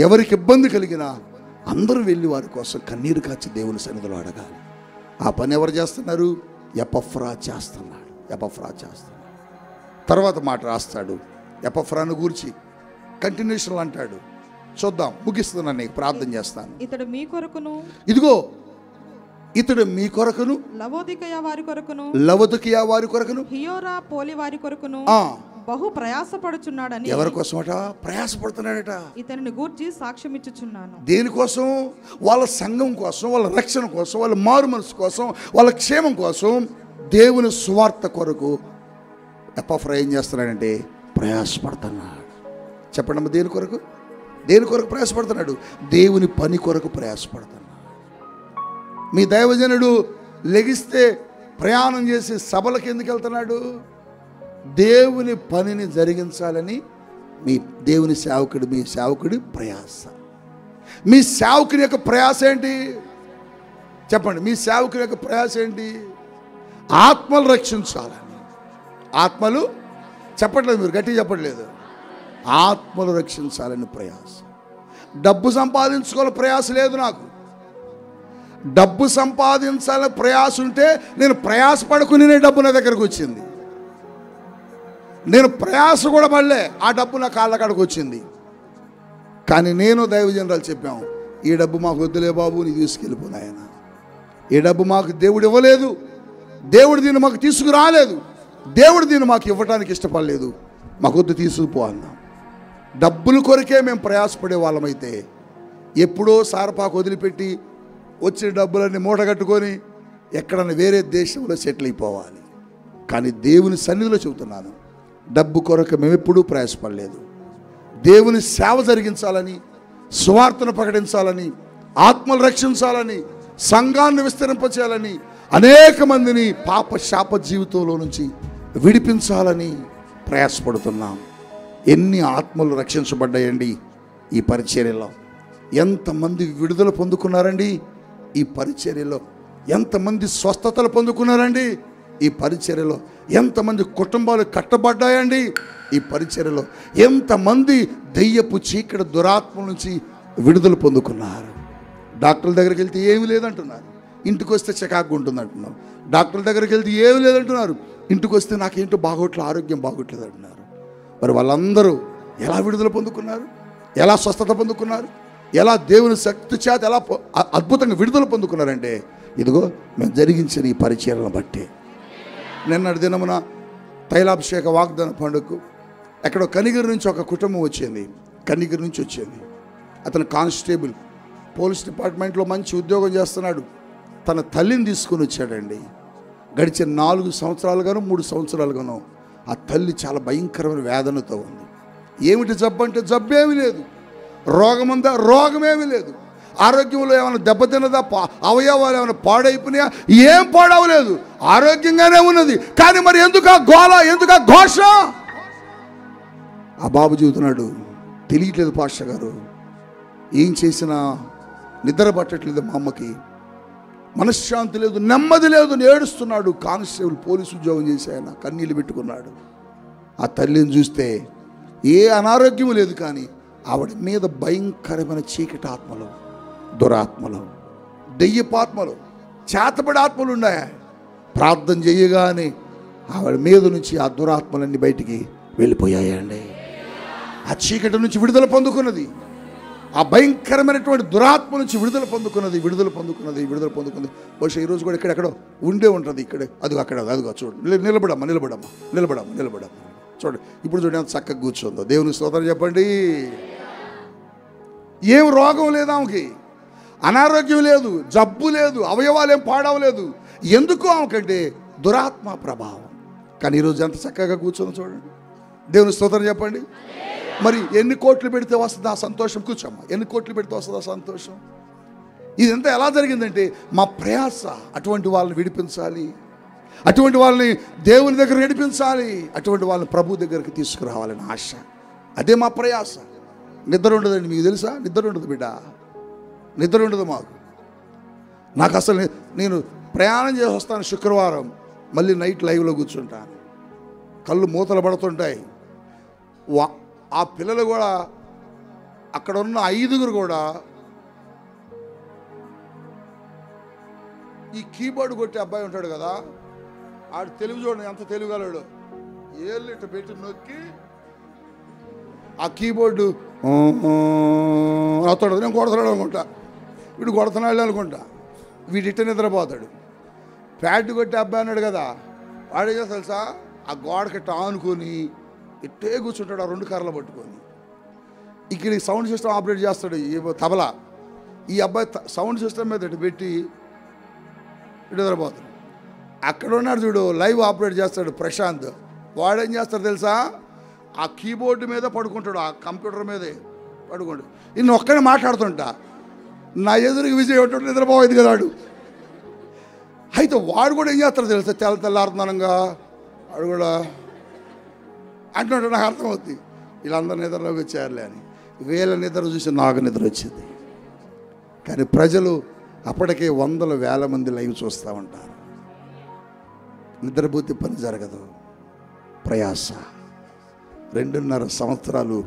ఎవరికి ఇబ్బంది కలిగినా అందరూ వెళ్ళి వారి కోసం కన్నీరు కాచి దేవుని సన్నిధిలో అడగాలి. ఆ పని ఎవరు చేస్తున్నారు? ఎపఫ్రా చేస్తున్నాడు. ఎపఫ్రా చేస్తున్నాడు. తర్వాత మాట రాస్తాడు ఎపఫ్రాను గూర్చి, కంటిన్యూషన్ అంటాడు. చూద్దాం, ముగిస్తున్నాను, నీకు ప్రార్థన చేస్తాను. ఇతడు మీ కొరకును, ఇదిగో ఇతడు మీ కొరకును, లవోదికయ వారి కొరకును, హియోరా పోలి వారి కొరకును బహు ప్రయాసపడుచున్నాడని. ఎవరి కోసమట ప్రయాసపడుతున్నాడట? ఇతనిని గూర్చి సాక్ష్యం ఇచ్చుచున్నాను. దేనికోసం? వాళ్ళ సంఘం కోసం, వాళ్ళ రక్షణ కోసం, వాళ్ళ మారు మనసు కోసం, వాళ్ళ క్షేమం కోసం, దేవుని సువార్త కొరకు ఎపఫ్రా ఏం చేస్తున్నాడంటే ప్రయాసపడుతున్నాడు. చెప్పండి, దేని కొరకు? దేని కొరకు ప్రయాసపడుతున్నాడు? దేవుని పని కొరకు ప్రయాసపడుతున్నాడు. మీ దైవజనుడు లెగిస్తే ప్రయాణం చేసి సభలకు ఎందుకు వెళ్తున్నాడు? దేవుని పనిని జరిగించాలని మీ దేవుని సేవకుడు, మీ సేవకుడి ప్రయాస. మీ సేవకుని యొక్క ప్రయాస ఏంటి? చెప్పండి, మీ సేవకుని యొక్క ప్రయాస ఏంటి? ఆత్మలు రక్షించాలని. ఆత్మలు చెప్పట్లేదు, మీరు గట్టిగా చెప్పట్లేదు. ఆత్మలు రక్షించాలని ప్రయాస. డబ్బు సంపాదించుకోవాలని ప్రయాస లేదు నాకు. డబ్బు సంపాదించాలని ప్రయాస ఉంటే నేను ప్రయాసపడుకునే డబ్బు నా దగ్గరకు వచ్చింది. నేను ప్రయాస కూడా పడలే, ఆ డబ్బు నా కాళ్ళ కాడకు వచ్చింది. కానీ నేను దైవజనరాలు చెప్పాము, ఈ డబ్బు మాకు వద్దులే బాబు, నీ తీసుకెళ్ళిపోయినాయన. ఈ డబ్బు మాకు దేవుడు ఇవ్వలేదు, దేవుడు దీన్ని మాకు తీసుకురాలేదు, దేవుడు దీన్ని మాకు ఇవ్వడానికి ఇష్టపడలేదు, మాకు వద్దు, తీసుకుపో అన్నాం. డబ్బుల కొరకే మేము ప్రయాసపడే వాళ్ళమైతే ఎప్పుడో సారపాకు వదిలిపెట్టి వచ్చిన డబ్బులన్నీ మూట కట్టుకొని ఎక్కడన్నా వేరే దేశంలో సెటిల్ అయిపోవాలి. కానీ దేవుని సన్నిధిలో చెబుతున్నాను, డబ్బు కొరకు మేము ఎప్పుడూ ప్రయాసపడలేదు. దేవుని సేవ జరిగించాలని, సువార్తను ప్రకటించాలని, ఆత్మలు రక్షించాలని, సంఘాన్ని విస్తరింపచేయాలని, అనేక మందిని పాప శాప జీవితంలో నుంచి విడిపించాలని ప్రయాసపడుతున్నాం. ఎన్ని ఆత్మలు రక్షించబడ్డాయండి ఈ పరిచర్యలో? ఎంతమంది విడుదల పొందుకున్నారండి ఈ పరిచర్యలో? ఎంతమంది స్వస్థతలు పొందుకున్నారండి ఈ పరిచర్యలో? ఎంతమంది కుటుంబాలు కట్టబడ్డాయండి ఈ పరిచర్యలో? ఎంతమంది దెయ్యపు చీకటి దురాత్మ నుంచి విడుదల పొందుకున్నారు? డాక్టర్ల దగ్గరికి వెళ్తే ఏమీ లేదంటున్నారు, ఇంటికి వస్తే చికాకు ఉంటుంది అంటున్నారు. డాక్టర్ల దగ్గరికి వెళ్తే ఏమీ లేదంటున్నారు, ఇంటికి వస్తే నాకేంటో బాగోట్లేదు, ఆరోగ్యం బాగోట్లేదు అంటున్నారు. మరి వాళ్ళందరూ ఎలా విడుదల పొందుకున్నారు? ఎలా స్వస్థత పొందుకున్నారు? ఎలా దేవుని శక్తి చేత ఎలా అద్భుతంగా విడుదల పొందుకున్నారంటే, ఇదిగో మేము జరిగించిన ఈ పరిచర్యలను బట్టి. నిన్నటి దినమున తైలాభిషేక వాగ్దాన పండుగకు ఎక్కడో కనిగిరి నుంచి ఒక కుటుంబం వచ్చింది. కనిగిరి నుంచి వచ్చింది. అతను కానిస్టేబుల్, పోలీస్ డిపార్ట్మెంట్లో మంచి ఉద్యోగం చేస్తున్నాడు. తన తల్లిని తీసుకొని వచ్చాడండి. గడిచిన 4 సంవత్సరాలుగానో 3 సంవత్సరాలుగానో ఆ తల్లి చాలా భయంకరమైన వేదనతో ఉంది. ఏమిటి జబ్బు అంటే, జబ్బేమీ లేదు, రోగం ఉందా? రోగమేమీ లేదు. ఆరోగ్యంలో ఏమైనా దెబ్బతిన్నదా? అవయవాలు ఏమైనా పాడైపోయినాయా? ఏం పాడవలేదు, ఆరోగ్యంగానే ఉన్నది. కానీ మరి ఎందుకు ఆ గోల, ఎందుకు ఆ ఘోష? ఆ బాబు చెబుతున్నాడు, తెలియట్లేదు పాస్టర్ గారు, ఏం చేసినా నిద్ర పట్టట్లేదు, మా అమ్మకి మనశ్శాంతి లేదు, నెమ్మది లేదు, ఏడుస్తున్నాడు. కానిస్టేబుల్ పోలీసు ఉద్యోగం చేసి ఆయన కన్నీళ్ళు పెట్టుకున్నాడు. ఆ తల్లిని చూస్తే ఏ అనారోగ్యం లేదు, కానీ ఆవిడ మీద భయంకరమైన చీకటి ఆత్మలు, దురాత్మలు, దెయ్యపాత్మలు, చేతబడి ఆత్మలు ఉన్నాయి. ప్రార్థన చేయగానే ఆవిడ మీద నుంచి ఆ దురాత్మలన్నీ బయటికి వెళ్ళిపోయాయండి. ఆ చీకటి నుంచి విడుదల పొందుకున్నది, ఆ భయంకరమైనటువంటి దురాత్మ నుంచి విడుదల పొందుకున్నది. బహుశా ఈరోజు కూడా ఎక్కడెక్కడో ఉండే ఉంటుంది. ఇక్కడ అదిగో చూడు, నిలబడమ్మా చూడు. ఇప్పుడు చూడండి ఎంత చక్కగా కూర్చోందో. దేవుని స్తోత్రం చెప్పండి. ఏం రోగం లేదు ఆమెకి, అనారోగ్యం లేదు, జబ్బు లేదు, అవయవాలు ఏం పాడవలేదు. ఎందుకు ఆమెకంటే దురాత్మ ప్రభావం. కానీ ఈరోజు ఎంత చక్కగా కూర్చొని చూడండి. దేవుని స్తోత్రం చెప్పండి. మరి ఎన్ని కోట్లు పెడితే వస్తుంది ఆ సంతోషం? కూర్చోమ్మా. ఎన్ని కోట్లు పెడితే వస్తుంది ఆ సంతోషం? ఇదంతా ఎలా జరిగిందంటే మా ప్రయాస. అటువంటి వాళ్ళని విడిపించాలి, అటువంటి వాళ్ళని దేవుని దగ్గర నడిపించాలి, అటువంటి వాళ్ళని ప్రభు దగ్గరికి తీసుకురావాలని ఆశ. అదే మా ప్రయాస. నిద్ర ఉండదండి, మీకు తెలుసా? నిద్ర ఉండదు బిడ్డ, నిద్ర ఉండదు మాకు. నాకు అసలు నేను ప్రయాణం చేసి వస్తాను శుక్రవారం, మళ్ళీ నైట్ లైవ్లో కూర్చుంటాను, కళ్ళు మూతలు పడుతుంటాయి. ఆ పిల్లలు కూడా, అక్కడ ఉన్న 5 కూడా ఈ కీబోర్డు కొట్టే అబ్బాయి ఉంటాడు కదా, ఆడు తెలుగు చూడండి ఎంత తెలుగుగలడు. ఏళ్ళు ఇట్ట పెట్టి నొక్కి ఆ కీబోర్డు అవుతాడు. నేను కొడతాడు అనుకుంటా, వీడు కొడుతున్నాడు అనుకుంటా, వీడిట్ట నిద్రపోతాడు. ప్యాడ్ కొట్టే అబ్బాయి అన్నాడు కదా, వాడు ఏదో తెలుసా, ఆ గోడకి ఆనుకొని ఇట్టే కూర్చుంటాడు, ఆ 2 కర్రలు పట్టుకొని. ఇక్కడ సౌండ్ సిస్టమ్ ఆపరేట్ చేస్తాడు ఈ తబలా. ఈ అబ్బాయి సౌండ్ సిస్టమ్ మీద ఇటు పెట్టి ఇటు నిద్రపోతాడు. అక్కడ ఉన్నాడు చూడు, లైవ్ ఆపరేట్ చేస్తాడు ప్రశాంత్. వాడేం చేస్తాడు తెలుసా, ఆ కీబోర్డు మీద పడుకుంటాడు, ఆ కంప్యూటర్ మీదే పడుకుంటాడు. ఇన్ని ఒక్కనే మాట్లాడుతుంటా, నా ఎదురుకి విజయ్ ఉంటాడు, నిద్రపోయేది కదా వాడు. అయితే వాడు కూడా ఏం చేస్తాడు తెలుసా, తెల్లారుతున్నానంగా వాడు కూడా అంటున్నాడు. నాకు అర్థమవుతుంది, వీళ్ళందరూ నిద్రలోకి వచ్చారులే అని. వీళ్ళ నిద్ర చూసి నాకు నిద్ర వచ్చింది. కానీ ప్రజలు అప్పటికే 100,000 మంది లైవ్ చూస్తూ ఉంటారు. నిద్రపోతే పని జరగదు. ప్రయాస 2.5 సంవత్సరాలు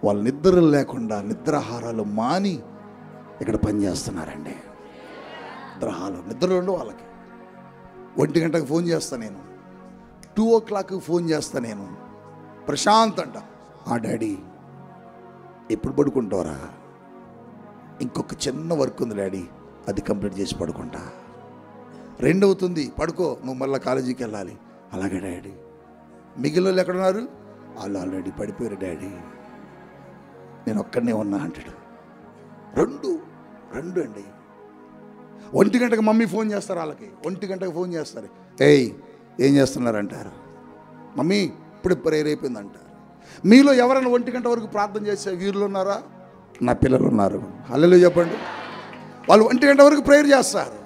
వాళ్ళు నిద్రలు లేకుండా, నిద్రాహారాలు మాని ఇక్కడ పనిచేస్తున్నారండి. నిద్రలు ఉండు వాళ్ళకి. 1 గంటకు ఫోన్ చేస్తా నేను, 2 o'clock ఫోన్ చేస్తా నేను. ప్రశాంత్ అంట, ఆ డాడీ ఎప్పుడు పడుకుంటావురా? ఇంకొక చిన్న వర్క్ ఉంది డాడీ, అది కంప్లీట్ చేసి పడుకుంటా. 2 అవుతుంది, పడుకో, నువ్వు మళ్ళీ కాలేజీకి వెళ్ళాలి. అలాగే డాడీ. మిగిలిన వాళ్ళు ఎక్కడున్నారు? వాళ్ళు ఆల్రెడీ పడిపోయారు డాడీ, నేను ఒక్కడనే ఉన్నా అంటాడు. 2 అండి. 1 గంటకు మమ్మీ ఫోన్ చేస్తారు వాళ్ళకి, 1 గంటకు ఫోన్ చేస్తారు. ఏయ్ ఏం చేస్తున్నారంటారు, మమ్మీ ఇప్పుడు ప్రేయర్ అయిపోయింది అంటారు. మీలో ఎవరైనా 1 గంట వరకు ప్రార్థన చేసే వీరులు ఉన్నారా? నా పిల్లలు ఉన్నారు. హల్లెలూయా చెప్పండి. వాళ్ళు 1 గంట వరకు ప్రేయర్ చేస్తారు.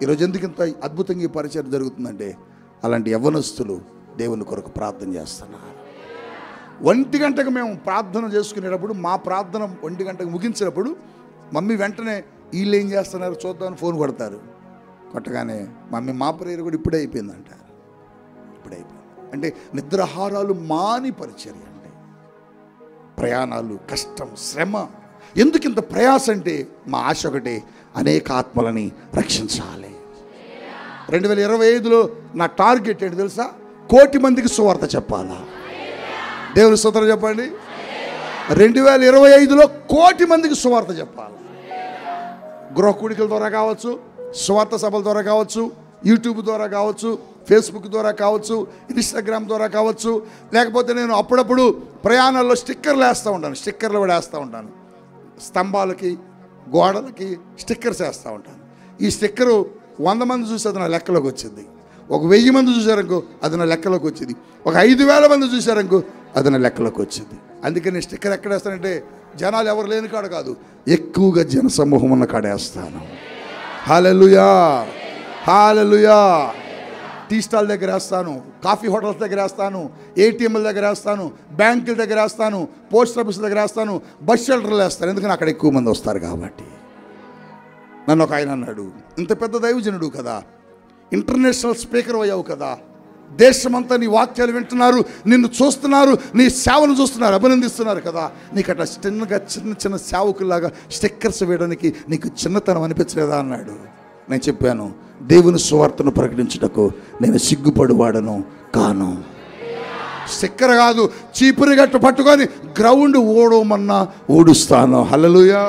ఈరోజు ఎందుకు ఇంత అద్భుతంగా ఈ పరిచయం జరుగుతుందంటే, అలాంటి యవ్వనస్తులు దేవుని కొరకు ప్రార్థన చేస్తున్నారు. 1 గంటకు మేము ప్రార్థన చేసుకునేటప్పుడు, మా ప్రార్థన 1 గంటకు ముగించినప్పుడు మమ్మీ వెంటనే వీళ్ళు ఏం చేస్తున్నారు చూద్దామని ఫోన్ కొడతారు. కొట్టగానే మమ్మీ మా ప్రేయర్ కూడా ఇప్పుడే అయిపోయింది అంటారు. ఇప్పుడే అయిపోయింది అంటే నిద్రాహారాలు మాని పరిచర్య అండి. ప్రయాణాలు, కష్టం, శ్రమ. ఎందుకు ఇంత ప్రయాస అంటే మా ఆశ ఒకటే, అనేక ఆత్మలని రక్షించాలి. 2025లో నా టార్గెట్ ఏంటి తెలుసా? 1,000,000 మందికి సువార్త చెప్పాలా? దేవుని స్తోత్రం చెప్పండి. 2025లో 1,000,000 మందికి సువార్త చెప్పాలి. గృహ కూడికల ద్వారా కావచ్చు, సువార్త సభల ద్వారా కావచ్చు, యూట్యూబ్ ద్వారా కావచ్చు, ఫేస్బుక్ ద్వారా కావచ్చు, ఇన్స్టాగ్రామ్ ద్వారా కావచ్చు, లేకపోతే నేను అప్పుడప్పుడు ప్రయాణాల్లో స్టిక్కర్లు వేస్తూ ఉంటాను. స్టిక్కర్లు కూడా వేస్తూ ఉంటాను. స్తంభాలకి, గోడలకి స్టిక్కర్స్ వేస్తూ ఉంటాను. ఈ స్టిక్కరు 100 మంది చూసి అది నా లెక్కలోకి వచ్చింది. ఒక 1000 మంది చూసారనుకో అది నా లెక్కలోకి వచ్చింది. ఒక 5,000 మంది చూసారనుకో అది నా లెక్కలోకి వచ్చింది. అందుకని స్టిక్కర్ ఎక్కడ వేస్తానంటే జనాలు ఎవరు లేని కాడ కాదు, ఎక్కువగా జన సమూహం ఉన్న కాడ వేస్తాను. హల్లెలూయా, హల్లెలూయా. టీ స్టాల్ దగ్గర వేస్తాను, కాఫీ హోటల్స్ దగ్గర వేస్తాను, ఏటీఎంల దగ్గర వేస్తాను, బ్యాంకుల దగ్గర వేస్తాను, పోస్ట్ ఆఫీస్ దగ్గర వేస్తాను, బస్ షెల్టర్లు వేస్తాను. ఎందుకని అక్కడ ఎక్కువ మంది వస్తారు కాబట్టి. నన్ను ఒక ఆయన అన్నాడు, ఇంత పెద్ద దైవజనుడు కదా, ఇంటర్నేషనల్ స్పీకర్ అయ్యావు కదా, దేశమంతా నీ వాక్యాలు వింటున్నారు, నిన్ను చూస్తున్నారు, నీ సేవను చూస్తున్నారు, అభినందిస్తున్నారు కదా, నీకు అట్లా చిన్న చిన్న సేవకులాగా స్టిక్కర్స్ వేయడానికి నీకు చిన్నతనం అనిపించలేదా అన్నాడు. నేను చెప్పాను, దేవుని సువార్తను ప్రకటించుటకు నేను సిగ్గుపడువాడను కాను. స్టిక్కర్ కాదు, చీపురు గట్టు పట్టుకొని గ్రౌండ్ ఓడమన్నా ఓడుస్తాను. హల్లెలూయా,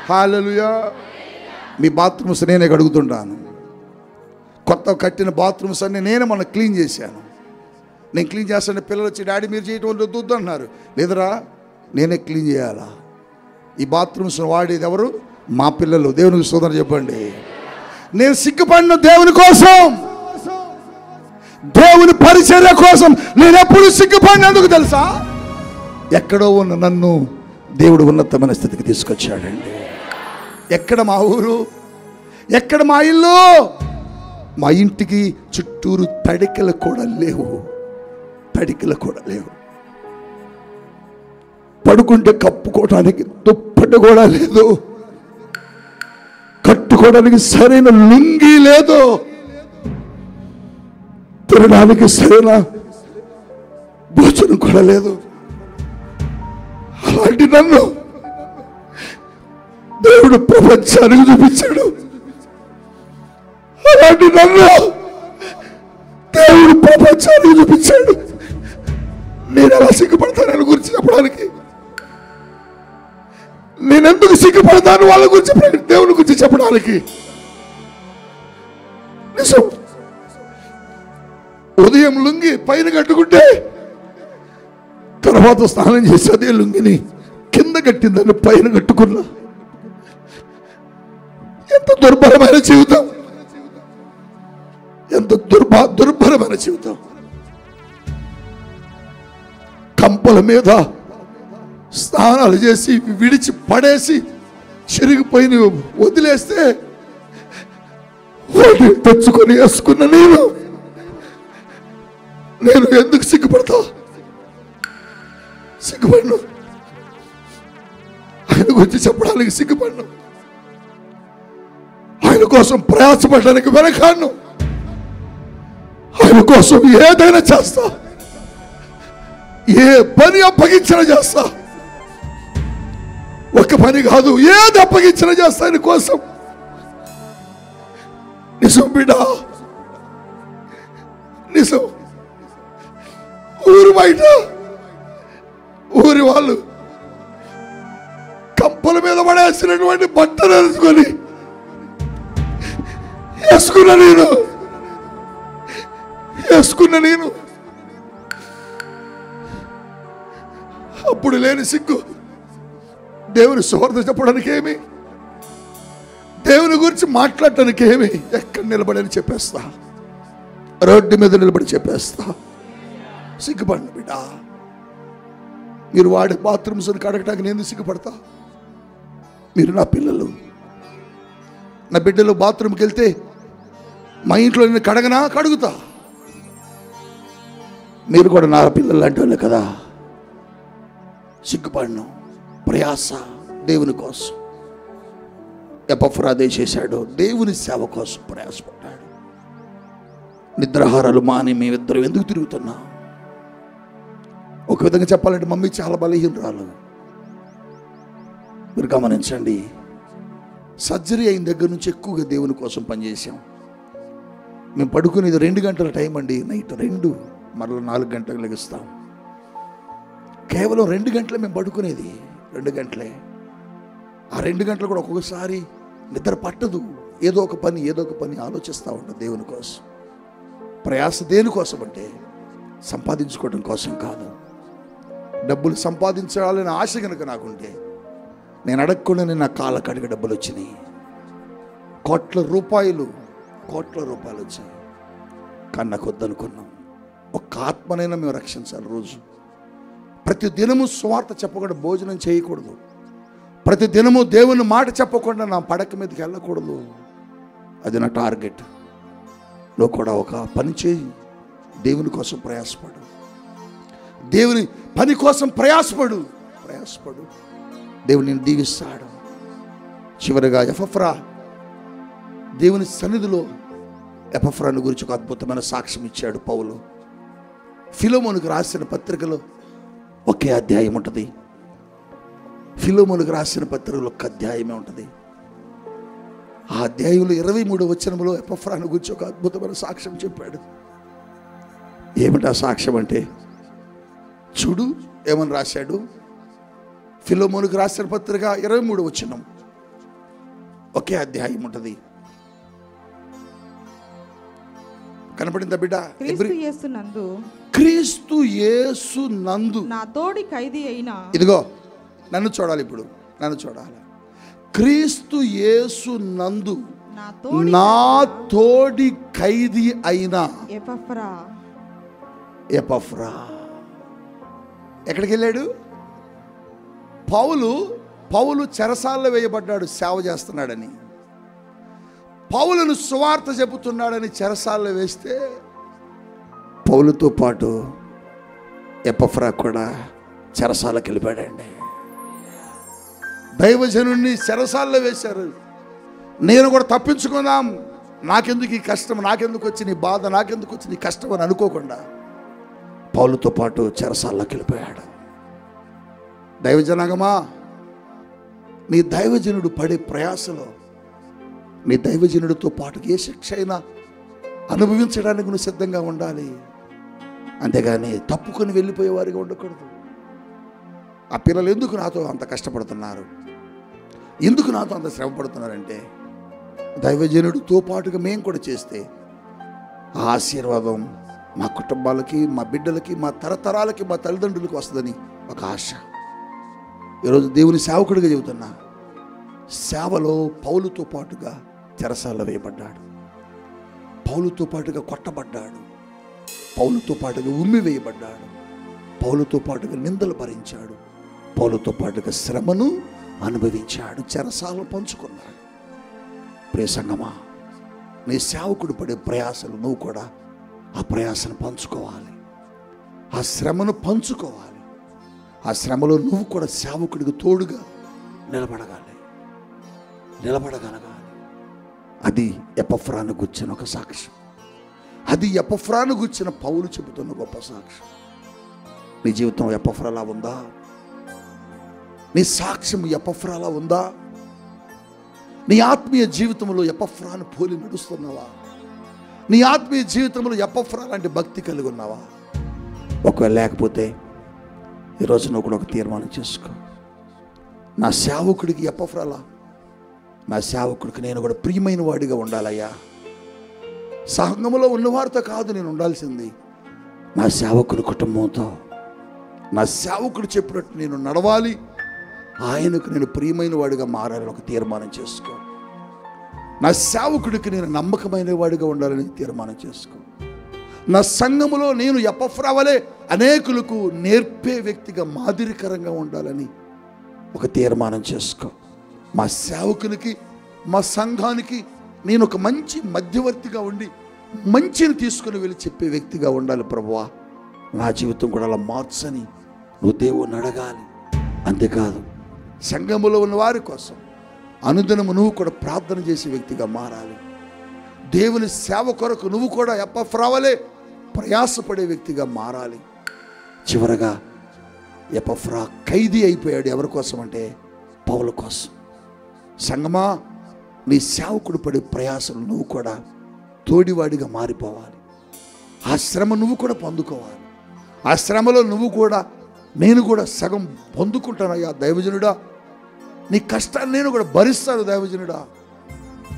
హల్లెలూయా. మీ బాత్రూమ్స్ నేనే కడుగుతుంటాను. కొత్త కట్టిన బాత్రూమ్స్ అన్నీ నేనే మొన్న క్లీన్ చేశాను. నేను క్లీన్ చేస్తాను, పిల్లలు వచ్చి డాడీ మీరు చేయటం వద్దు అన్నారు. లేదరా నేనే క్లీన్ చేయాలా? ఈ బాత్రూమ్స్ వాడేది ఎవరు? మా పిల్లలు. దేవునికి స్తోత్రం చెప్పండి. నేను సిగ్గుపడిన దేవుని కోసం, దేవుని పరిచర్య కోసం నేను ఎప్పుడు సిగ్గుపడినందుకు తెలుసా? ఎక్కడో ఉన్న నన్ను దేవుడు ఉన్నతమైన స్థితికి తీసుకొచ్చాడండి. ఎక్కడ మా ఊరు, ఎక్కడ మా ఇల్లు? మా ఇంటికి చుట్టూరు తడికలు కూడా లేవు, తడికలు కూడా లేవు. పడుకుంటే కప్పుకోవడానికి దుప్పటి కూడా లేదు, కట్టుకోవడానికి సరైన లుంగి లేదు, తినడానికి సరైన భోజనం కూడా లేదు. అలాంటి నన్ను దేవుడు ప్రపంచానికి చూపించాడు. అలాంటి నన్ను దేవుడు ప్రపంచానికి చూపించాడు. నేను ఎలా సిగ్గుపడతాను గురించి చెప్పడానికి? నేనెందుకు సిగ్గుపడతాను వాళ్ళ గురించి, దేవుని గురించి చెప్పడానికి? నిజం. ఉదయం లుంగి పైన కట్టుకుంటే తర్వాత స్నానం చేసి అదే లుంగిని కింద కట్టిందని పైన కట్టుకున్నా. ఎంత దుర్భరమైన జీవితం, ఎంత దుర్భరమైన జీవితం. కంపల మీద స్నానాలు చేసి విడిచి పడేసి చిరిగిపోయిన వదిలేస్తే వాటిని తెచ్చుకొని వేసుకున్న నేను ఎందుకు సిగ్గుపడతా? సిగ్గుపడను. ఆయన గురించి చెప్పడానికి సిగ్గుపడను. ఆయన కోసం ప్రయాసపడడానికి వెనకాడను. ఆయన కోసం ఏదైనా చేస్తా, ఏ పని అప్పగించిన చేస్తా. ఒక పని కాదు, ఏది అప్పగించిన చేస్తా ఆయన కోసం. నిజం బిడ్డ, నిజం. ఊరు బయట ఊరి వాళ్ళు కంపల మీద పడేసినటువంటి బట్టలు వేసుకున్న నేను అప్పుడు లేని సిగ్గు దేవుని సువార్త చెప్పడానికి ఏమి, దేవుని గురించి మాట్లాడటానికి ఏమి? ఎక్కడ నిలబడని చెప్పేస్తా, రోడ్డు మీద నిలబడి చెప్పేస్తా. సిగ్గుపడిన బిడ్డ. మీరు వాడే బాత్రూమ్స్ కడగటానికి నేను సిగ్గుపడతా? మీరు నా పిల్లలు, నా బిడ్డలు బాత్రూమ్కి వెళ్తే మా ఇంట్లో నేను కడగనా? కడుగుతా. మీరు కూడా నా పిల్లలు లాంటి వాళ్ళు కదా. సిగ్గుపడను. ప్రయాస దేవుని కోసం. ఎపఫ్రా అదే చేశాడు, దేవుని సేవ కోసం ప్రయాసపడ్డాడు. నిద్రాహారాలు మాని మేమిద్దరం ఎందుకు తిరుగుతున్నా? ఒక విధంగా చెప్పాలంటే మమ్మీ చాలా బలహీనరాలు. మీరు గమనించండి, సర్జరీ అయిన దగ్గర నుంచి ఎక్కువగా దేవుని కోసం పనిచేసాం. మేము పడుకునేది 2 గంటల టైం అండి, నైట్ 2, మరలా 4 గంటలకు లెగిస్తాం. కేవలం 2 గంటలే మేము పడుకునేది, 2 గంటలే. ఆ 2 గంటలు కూడా ఒక్కొక్కసారి నిద్ర పట్టదు. ఏదో ఒక పని ఆలోచిస్తూ ఉంటాం దేవుని కోసం. ప్రయాస దేనికోసం అంటే సంపాదించుకోవడం కోసం కాదు. డబ్బులు సంపాదించాలని ఆశ కనుక నాకుంటే నేను అడగకుండానే నా కాళ్ళ కడిగి డబ్బులు వచ్చినాయి. కోట్ల రూపాయలు వచ్చాయి. కానీ నాకు వద్దనుకున్నాం. ఒక ఆత్మనైనా మేము రక్షించాలి. రోజు ప్రతి దినము సువార్త చెప్పకుండా భోజనం చేయకూడదు. ప్రతి దినము దేవుని మాట చెప్పకుండా నా పడక మీదకి వెళ్ళకూడదు. అది నా టార్గెట్. నువ్వు కూడా ఒక పని చేయి, దేవుని కోసం ప్రయాసపడు, దేవుని పని కోసం ప్రయాసపడు. దేవుని నిన్ను దీవిస్తాడు. చివరిగా ఎపఫ్రా, దేవుని సన్నిధిలో ఎపఫ్రాను గురించి ఒక అద్భుతమైన సాక్ష్యం ఇచ్చాడు పౌలు. ఫిలోమోనుకు రాసిన పత్రికలో ఒకే అధ్యాయం ఉంటుంది. ఫిలోమోనుకు రాసిన పత్రికలో ఒక అధ్యాయమే ఉంటుంది. ఆ అధ్యాయంలో 23వ వచనంలో ఎపఫ్రాను గురించి ఒక అద్భుతమైన సాక్ష్యం చెప్పాడు. ఏమిటా సాక్ష్యం అంటే, చూడు ఏమని రాశాడు. ఫిలోమోనుకు రాసిన పత్రిక 23వ వచనం, ఒకే అధ్యాయం ఉంటుంది. కనపడిందా బిడ్డ? క్రీస్తు యేసు నందు నా తోడి ఖైదీ అయిన, ఇదిగో నన్ను చూడాలి, ఇప్పుడు నన్ను చూడాలి. క్రీస్తు యేసు నందు నా తోడి ఖైదీ అయిన ఎపఫ్రా ఎక్కడికి వెళ్ళాడు? పౌలు చెరసాల్లో వేయబడ్డాడు సేవ చేస్తున్నాడని. పౌలును సువార్త చెబుతున్నాడని చెరసాల్లో వేస్తే పౌలుతో పాటు ఎపఫ్రా కూడా చెరసాలకు వెళ్ళిపోయాడండి. దైవజనుడిని చెరసాల్లో వేశారు. నేను కూడా తప్పించుకుందాం, నాకెందుకు ఈ కష్టం, నాకెందుకు వచ్చి నీ బాధ, నాకెందుకు వచ్చి నీ కష్టం అని అనుకోకుండా పౌలుతో పాటు చెరసాల్లోకి వెళ్ళిపోయాడు. దైవజనాగమా, నీ దైవజనుడు పడే ప్రయాసలో నీ దైవజనుడితో పాటు ఏ శిక్ష అయినా అనుభవించడానికి నువ్వు సిద్ధంగా ఉండాలి. అంతేగాని తప్పుకొని వెళ్ళిపోయేవారిగా ఉండకూడదు. ఆ పిల్లలు ఎందుకు నాతో అంత కష్టపడుతున్నారు, ఎందుకు నాతో అంత శ్రమ పడుతున్నారంటే, దైవజనుడితో పాటుగా మేము కూడా చేస్తే ఆ ఆశీర్వాదం మా కుటుంబాలకి, మా బిడ్డలకి, మా తరతరాలకి, మా తల్లిదండ్రులకి వస్తుందని ఒక ఆశ. ఈరోజు దేవుని సేవకుడిగా చెబుతున్నా, సేవలో పౌలుతో పాటుగా చెరసాల్లో వేయబడ్డాడు, పౌలుతో పాటుగా కొట్టబడ్డాడు, పౌలుతో పాటుగా ఉమ్మి వేయబడ్డాడు, పౌలుతో పాటుగా నిందలు భరించాడు, పౌలుతో పాటుగా శ్రమను అనుభవించాడు, చెరసాలను పంచుకున్నాడు. ప్రియ సంగమా, నీ సేవకుడు పడే ప్రయాసలు నువ్వు కూడా ఆ ప్రయాసను పంచుకోవాలి, ఆ శ్రమను పంచుకోవాలి. ఆ శ్రమలో నువ్వు కూడా సేవకుడికి తోడుగా నిలబడగలగాలి. అది ఎపఫ్రాను గుర్చిన ఒక సాక్ష్యం. అది ఎపఫ్రాను గుర్చిన పౌలు చెబుతున్న గొప్ప సాక్ష్యం. నీ జీవితం ఎపఫ్రాలా ఉందా? నీ సాక్ష్యం ఎపఫ్రాలా ఉందా? నీ ఆత్మీయ జీవితంలో ఎపఫ్రాను పోలి నడుస్తున్నావా? నీ ఆత్మీయ జీవితంలో ఎపఫ్రా లాంటి భక్తి కలిగి ఉన్నావా? ఒకవేళ లేకపోతే ఈరోజు నువ్వు కూడా ఒక తీర్మానం చేసుకో. నా సేవకుడికి ఎపఫ్రాలా, నా సేవకుడికి నేను కూడా ప్రియమైన వాడిగా ఉండాలయ్యా. సంఘములో ఉన్నవారితో కాదు నేను ఉండాల్సింది, నా సేవకుడి కుటుంబంతో, నా సేవకుడు చెప్పినట్టు నేను నడవాలి, ఆయనకు నేను ప్రియమైన వాడిగా మారాలని ఒక తీర్మానం చేసుకో. నా సేవకుడికి నేను నమ్మకమైన వాడిగా ఉండాలని తీర్మానం చేసుకో. నా సంఘములో నేను ఎపఫ్రా వలె అనేకులకు నేర్పే వ్యక్తిగా, మాదిరికరంగా ఉండాలని ఒక తీర్మానం చేసుకో. మా సేవకునికి, మా సంఘానికి నేను ఒక మంచి మధ్యవర్తిగా ఉండి మంచిని తీసుకుని వెళ్ళి చెప్పే వ్యక్తిగా ఉండాలి ప్రభువా. నా జీవితం కూడా అలా మార్చని నువ్వు దేవుని అడగాలి. అంతేకాదు, సంఘములో ఉన్న వారి కోసం అనుదినము నువ్వు కూడా ప్రార్థన చేసే వ్యక్తిగా మారాలి. దేవుని సేవ కొరకు నువ్వు కూడా ఎపఫ్రా వలె ప్రయాసపడే వ్యక్తిగా మారాలి. చివరగా ఎపఫ్రా ఖైదీ అయిపోయాడు. ఎవరి కోసం అంటే పౌలు కోసం. సంగమా, నీ సేవకుడు పడే ప్రయాసలు నువ్వు కూడా తోడివాడిగా మారిపోవాలి. ఆ శ్రమ నువ్వు కూడా పొందుకోవాలి. ఆ శ్రమలో నువ్వు కూడా, నేను కూడా సగం పొందుకుంటానయ్యా దైవజనుడా, నీ కష్టాన్ని నేను కూడా భరిస్తాను దైవజనుడా,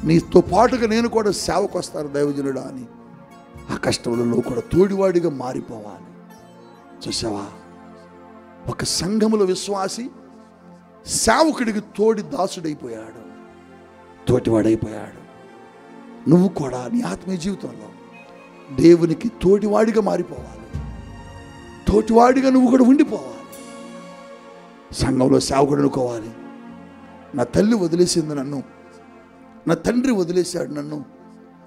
నీతో పాటుగా నేను కూడా సేవకు వస్తాను దైవజనుడా అని ఆ కష్టంలో నువ్వు కూడా తోడివాడిగా మారిపోవాలి. చూసావా, ఒక సంఘములో విశ్వాసి సేవకుడికి తోడి దాసుడైపోయాడు, తోటివాడైపోయాడు. నువ్వు కూడా నీ ఆత్మీయ జీవితంలో దేవునికి తోటివాడిగా మారిపోవాలి, తోటివాడిగా నువ్వు కూడా ఉండిపోవాలి. సంఘంలో సేవకుడు అనుకోవాలి. నా తల్లి వదిలేసింది నన్ను, నా తండ్రి వదిలేశాడు నన్ను,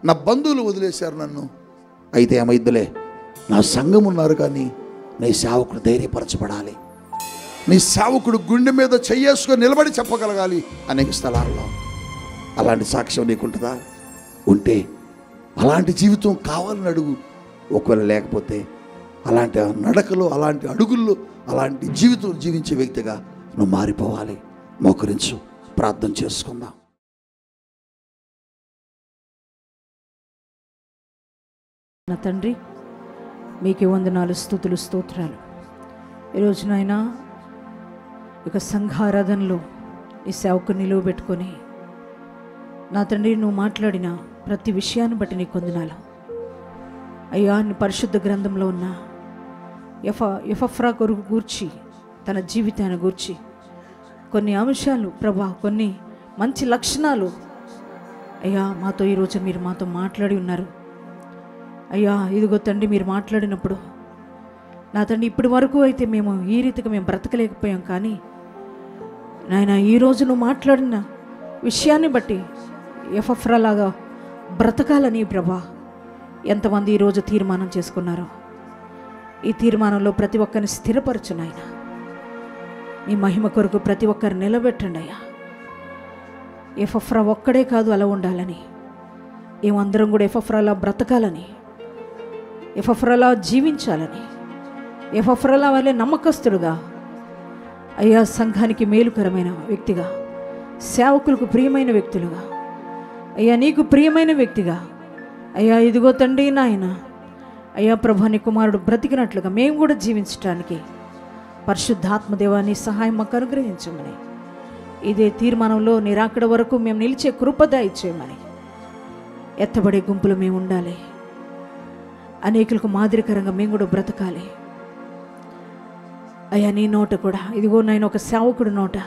నా బంధువులు వదిలేశారు నన్ను. అయితే ఏమైద్దులే, నా సంఘం ఉన్నారు కానీ నీ సేవకుడు ధైర్యపరచబడాలి, నీ సేవకుడు గుండె మీద చెయ్యేసుకొని నిలబడి చెప్పగలగాలి అనేక స్థలాల్లో. అలాంటి సాక్ష్యం నీకుంటుందా? ఉంటే అలాంటి జీవితం కావాలని అడుగు. ఒకవేళ లేకపోతే అలాంటి నడకలో, అలాంటి అడుగుల్లో, అలాంటి జీవితం జీవించే వ్యక్తిగా నువ్వు మారిపోవాలి. మోకరించు, ప్రార్థన చేసుకుందాం. నా తండ్రి, మీకే వందనాలు, స్తుతులు, స్తోత్రాలు. ఈరోజు నాయనా ఇక సంఘారాధనలో ఈ సేవకు నిలువబెట్టుకొని నా తండ్రి నువ్వు మాట్లాడిన ప్రతి విషయాన్ని బట్టి నీకు వందనాలు అయ్యా. నీ పరిశుద్ధ గ్రంథంలో ఉన్న ఎఫ్రా కొరకు గూర్చి, తన జీవితాన్ని గూర్చి కొన్ని అంశాలు ప్రభా, కొన్ని మంచి లక్షణాలు అయ్యా మాతో ఈరోజు మీరు మాతో మాట్లాడి ఉన్నారు అయ్యా. ఇదిగో తండ్రి, మీరు మాట్లాడినప్పుడు నా తండ్రి ఇప్పటి వరకు అయితే మేము ఈ రీతిగా మేము బ్రతకలేకపోయాం, కానీ నాయన ఈరోజు నువ్వు మాట్లాడిన విషయాన్ని బట్టి ఎఫ్రాలాగా బ్రతకాలని ప్రభా ఎంతమంది ఈరోజు తీర్మానం చేసుకున్నారో ఈ తీర్మానంలో ప్రతి ఒక్కరిని స్థిరపరచు నాయన. నీ మహిమ కొరకు ప్రతి ఒక్కరిని నిలబెట్టండి అయ్యా. ఎఫ్రా ఒక్కడే కాదు అలా ఉండాలని, ఏమందరం కూడా ఎఫ్రాలా బ్రతకాలని, ఎఫ్రాలా జీవించాలని, ఎఫ్రాలా వల్లే నమ్మకస్తుడుగా అయ్యా, సంఘానికి మేలుకరమైన వ్యక్తిగా, సేవకులకు ప్రియమైన వ్యక్తులుగా అయ్యా, నీకు ప్రియమైన వ్యక్తిగా అయ్యా, ఇదిగో తండ్రి నాయన అయ్యా ప్రభా, నీ కుమారుడు బ్రతికినట్లుగా మేము కూడా జీవించడానికి పరిశుద్ధాత్మదేవాన్ని సహాయం మాకు అనుగ్రహించమని, ఇదే తీర్మానంలో నిరాకడ వరకు మేము నిలిచే కృపద ఇచ్చేయమని, ఎత్తబడే గుంపులు మేము ఉండాలి, అనేకులకు మాదిరికరంగా మేము కూడా బ్రతకాలి అయ్యా. నీ నోట కూడా ఇదిగో నాయన ఒక సేవకుడు నోట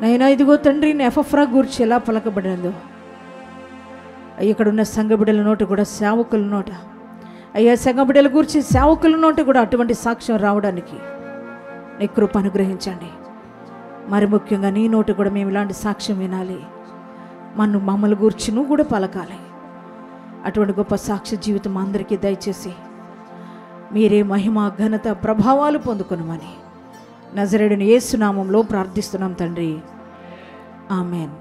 నైనా ఇదిగో తండ్రి ఎఫ్రా గురించి ఎలా పలకబడినదో ఇక్కడ ఉన్న సంఘ బిడ్డల నోట కూడా, సేవకుల నోట అయ్యా, సంఘ బిడ్డల గురించి సేవకుల నోట కూడా అటువంటి సాక్ష్యం రావడానికి నీ కృప అనుగ్రహించండి. మరి ముఖ్యంగా నీ నోట కూడా మేము ఇలాంటి సాక్ష్యం వినాలి, మమ్మల్ని గురించి నువ్వు కూడా పలకాలి. అటువంటి గొప్ప సాక్ష్య జీవితం అందరికీ దయచేసి మీరే మహిమ, ఘనత, ప్రభావాలు పొందుకొనమని నజరేయుడైన యేసు నామములో ప్రార్థిస్తున్నాం తండ్రి. ఆమేన్.